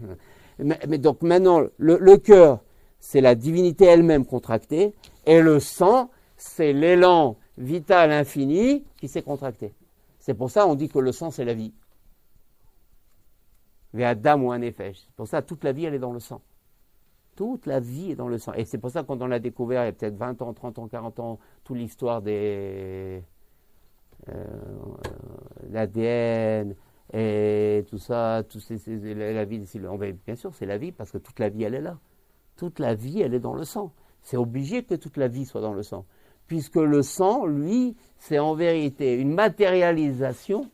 Mais donc maintenant, le cœur, c'est la divinité elle-même contractée, et le sang, c'est l'élan vital infini qui s'est contracté. C'est pour ça qu'on dit que le sang, c'est la vie. Ve'adam ou un nefesh. C'est pour ça, toute la vie, elle est dans le sang. Toute la vie est dans le sang. Et c'est pour ça, quand on l'a découvert, il y a peut-être 20 ans, 30 ans, 40 ans, toute l'histoire des l'ADN et tout ça, la vie, bien sûr, c'est la vie, parce que toute la vie, elle est là. Toute la vie, elle est dans le sang. C'est obligé que toute la vie soit dans le sang. Puisque le sang, lui, c'est en vérité une matérialisation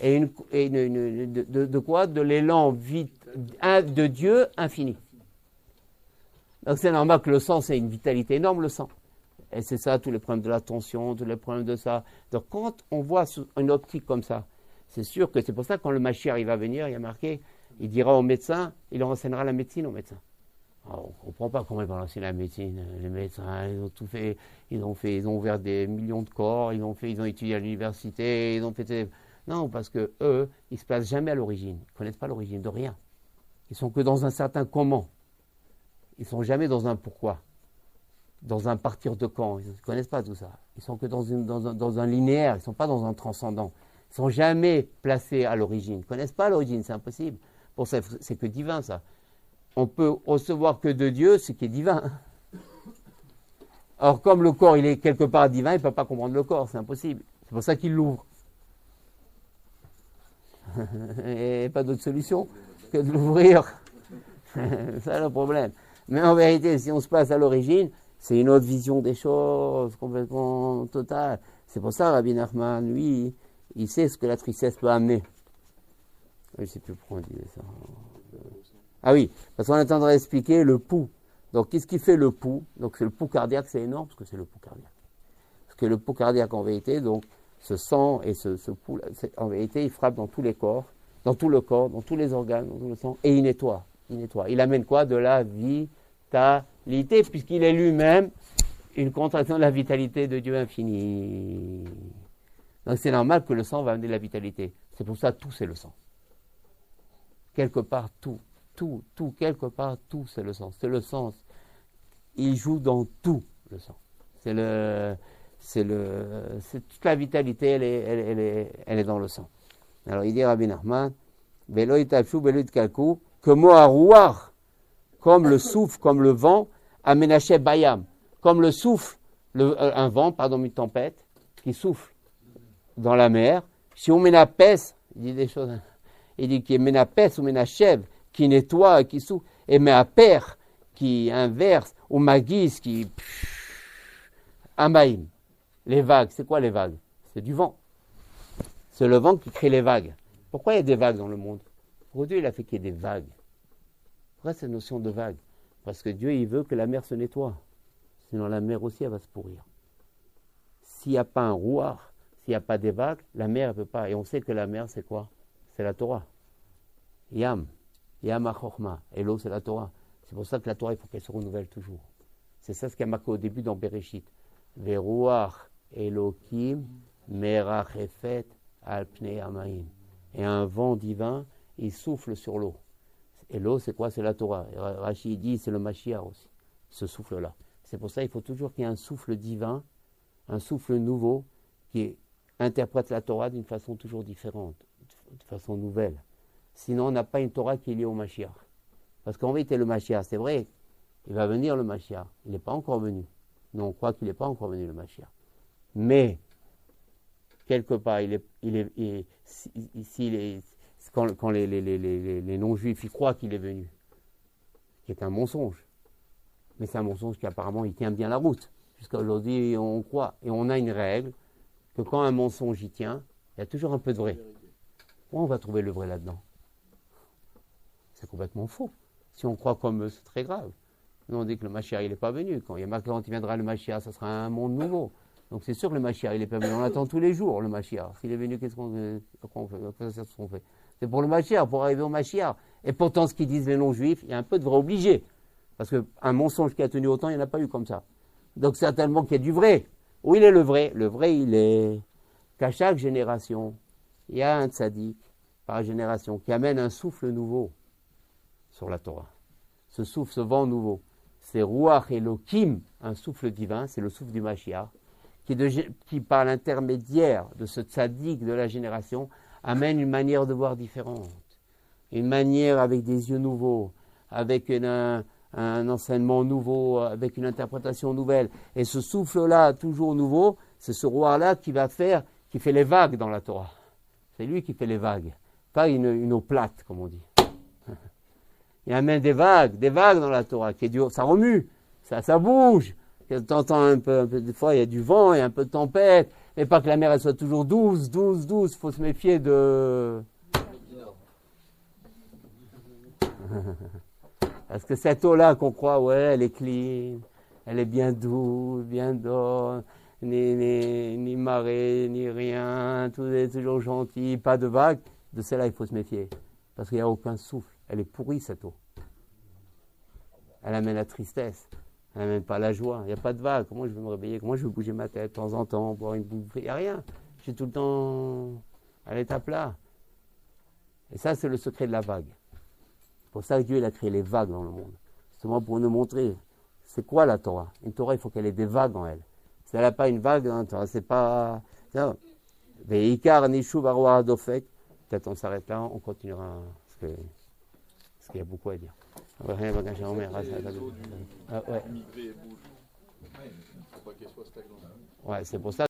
et de quoi? De l'élan de Dieu infini. Donc c'est normal que le sang, c'est une vitalité énorme, le sang. Et c'est ça, tous les problèmes de la tension, tous les problèmes de ça. Donc quand on voit une optique comme ça, c'est sûr que c'est pour ça que quand le Mashiach il va venir, il y a marqué, il dira au médecin, il leur enseignera la médecine aux médecins. Alors, on ne comprend pas comment ils vont enseigner la médecine. Les médecins, ils ont tout fait, ils ont ouvert des millions de corps, ils ont étudié à l'université, ils ont fait... Non, parce que eux, ils ne se placent jamais à l'origine. Ils ne connaissent pas l'origine de rien. Ils sont que dans un certain comment. Ils ne sont jamais dans un pourquoi. Dans un partir de quand. Ils ne connaissent pas tout ça. Ils sont que dans un linéaire. Ils ne sont pas dans un transcendant. Ils ne sont jamais placés à l'origine. Ils ne connaissent pas l'origine, c'est impossible. Pour ça, c'est que divin, ça. On peut recevoir que de Dieu ce qui est divin. Or, comme le corps, il est quelque part divin, il ne peut pas comprendre le corps, c'est impossible. C'est pour ça qu'il l'ouvre. Et pas d'autre solution que de l'ouvrir. C'est ça le problème. Mais en vérité, si on se place à l'origine, c'est une autre vision des choses, complètement totale. C'est pour ça, Rabbi Nachman, lui, il sait ce que la tristesse peut amener. Je ne sais plus pourquoi on disait ça. Ah oui, parce qu'on est en train d'expliquer le pouls. Donc, qu'est-ce qui fait le pouls? Donc, c'est le pouls cardiaque, c'est énorme, parce que c'est le pouls cardiaque. Parce que le pouls cardiaque, en vérité, donc, ce sang et ce pouls, en vérité, il frappe dans tous les corps, dans tout le corps, dans tous les organes, dans tout le sang, et il nettoie. Il amène quoi? De la vitalité, puisqu'il est lui-même une contraction de la vitalité de Dieu infini. Donc, c'est normal que le sang va amener de la vitalité. C'est pour ça, tout, c'est le sang. Quelque part, tout, quelque part, tout, c'est le sens. C'est le sens. Il joue dans tout, le sang. C'est toute la vitalité, elle est dans le sang. Alors, il dit Rabbi Nachman, Belo itapshu, belo itkalku, que moharouar, comme le souffle, comme le vent, amenaché bayam, comme le souffle, un vent, une tempête, qui souffle dans la mer. Si on menapes, il dit des choses, il dit qu'il menapes ou menachev, qui nettoie, qui souffle, et meaper, qui inverse, ou magis, qui amaïm. Les vagues, c'est quoi les vagues? C'est du vent. C'est le vent qui crée les vagues. Pourquoi il y a des vagues dans le monde? Pourquoi Dieu il a fait qu'il y ait des vagues? Pourquoi cette notion de vague? Parce que Dieu, il veut que la mer se nettoie. Sinon, la mer aussi, elle va se pourrir. S'il n'y a pas un rouar, s'il n'y a pas des vagues, la mer, elle ne peut pas. Et on sait que la mer, c'est quoi? C'est la Torah. Yam ha-chokhmah. Et l'eau, c'est la Torah. C'est pour ça que la Torah, il faut qu'elle se renouvelle toujours. C'est ça ce qui a marqué au début dans Bereshit. Veruach Elohim merachefet al pnei hamayim. Et un vent divin, il souffle sur l'eau. Et l'eau, c'est quoi? C'est la Torah. Et Rashi dit, c'est le Mashiach aussi, ce souffle-là. C'est pour ça qu'il faut toujours qu'il y ait un souffle divin, un souffle nouveau, qui interprète la Torah d'une façon toujours différente, de façon nouvelle. Sinon, on n'a pas une Torah qui est liée au Mashiach. Parce qu'en vérité, le Mashiach, c'est vrai, il va venir le Mashiach. Il n'est pas encore venu. Nous, on croit qu'il n'est pas encore venu le Mashiach. Mais, quelque part, quand les non-juifs ils croient qu'il est venu, qui est un mensonge. Mais c'est un mensonge qui apparemment il tient bien la route. Jusqu'à aujourd'hui, on croit. Et on a une règle que quand un mensonge y tient, il y a toujours un peu de vrai. Où on va trouver le vrai là-dedans? C'est complètement faux. Si on croit comme eux, c'est très grave. Nous, on dit que le Mashiach, il n'est pas venu. Quand il y a marqué quand il viendra le Mashiach, ça sera un monde nouveau. Donc c'est sûr que le Mashiach, il n'est pas venu. On l'attend tous les jours, le Mashiach. S'il est venu, qu'est-ce qu'on fait? C'est pour le Mashiach, pour arriver au Mashiach. Et pourtant, ce qu'ils disent les non-juifs, il y a un peu de vrai obligé. Parce qu'un mensonge qui a tenu autant, il n'y en a pas eu comme ça. Donc certainement qu'il y a du vrai. Où il est le vrai? Le vrai, il est qu'à chaque génération, il y a un tzaddik par génération qui amène un souffle nouveau sur la Torah. Ce souffle, ce vent nouveau, c'est Ruach Elohim, un souffle divin, c'est le souffle du Mashiach, qui par l'intermédiaire de ce tzaddik de la génération, amène une manière de voir différente. une manière avec des yeux nouveaux, avec un enseignement nouveau, avec une interprétation nouvelle. Et ce souffle-là, toujours nouveau, c'est ce roi-là qui fait les vagues dans la Torah. C'est lui qui fait les vagues, pas une eau plate, comme on dit. Il amène des vagues dans la Torah, qui est dur, ça remue, ça bouge. Tu entends un peu, des fois il y a du vent, il y a un peu de tempête, mais pas que la mer elle soit toujours douce. Il faut se méfier de... Parce que cette eau-là qu'on croit, ouais, elle est clean, elle est bien douce, bien d'eau, ni marée, ni rien, tout est toujours gentil, pas de vagues, de celle-là il faut se méfier. Parce qu'il n'y a aucun souffle, elle est pourrie cette eau. Elle amène la tristesse, elle n'amène pas la joie, il n'y a pas de vagues. Comment je vais me réveiller, comment je vais bouger ma tête de temps en temps, boire une bouffée, il n'y a rien. Je suis tout le temps à l'état plat. Et ça c'est le secret de la vague. C'est pour ça que Dieu il a créé les vagues dans le monde. Justement pour nous montrer, c'est quoi la Torah. Une Torah, il faut qu'elle ait des vagues en elle. Si elle n'a pas une vague, hein, c'est pas... Veikar Nishuv Arwa Dofek. Peut-être on s'arrête là, on continuera, parce qu'il y a beaucoup à dire. Ouais, c'est pour ça.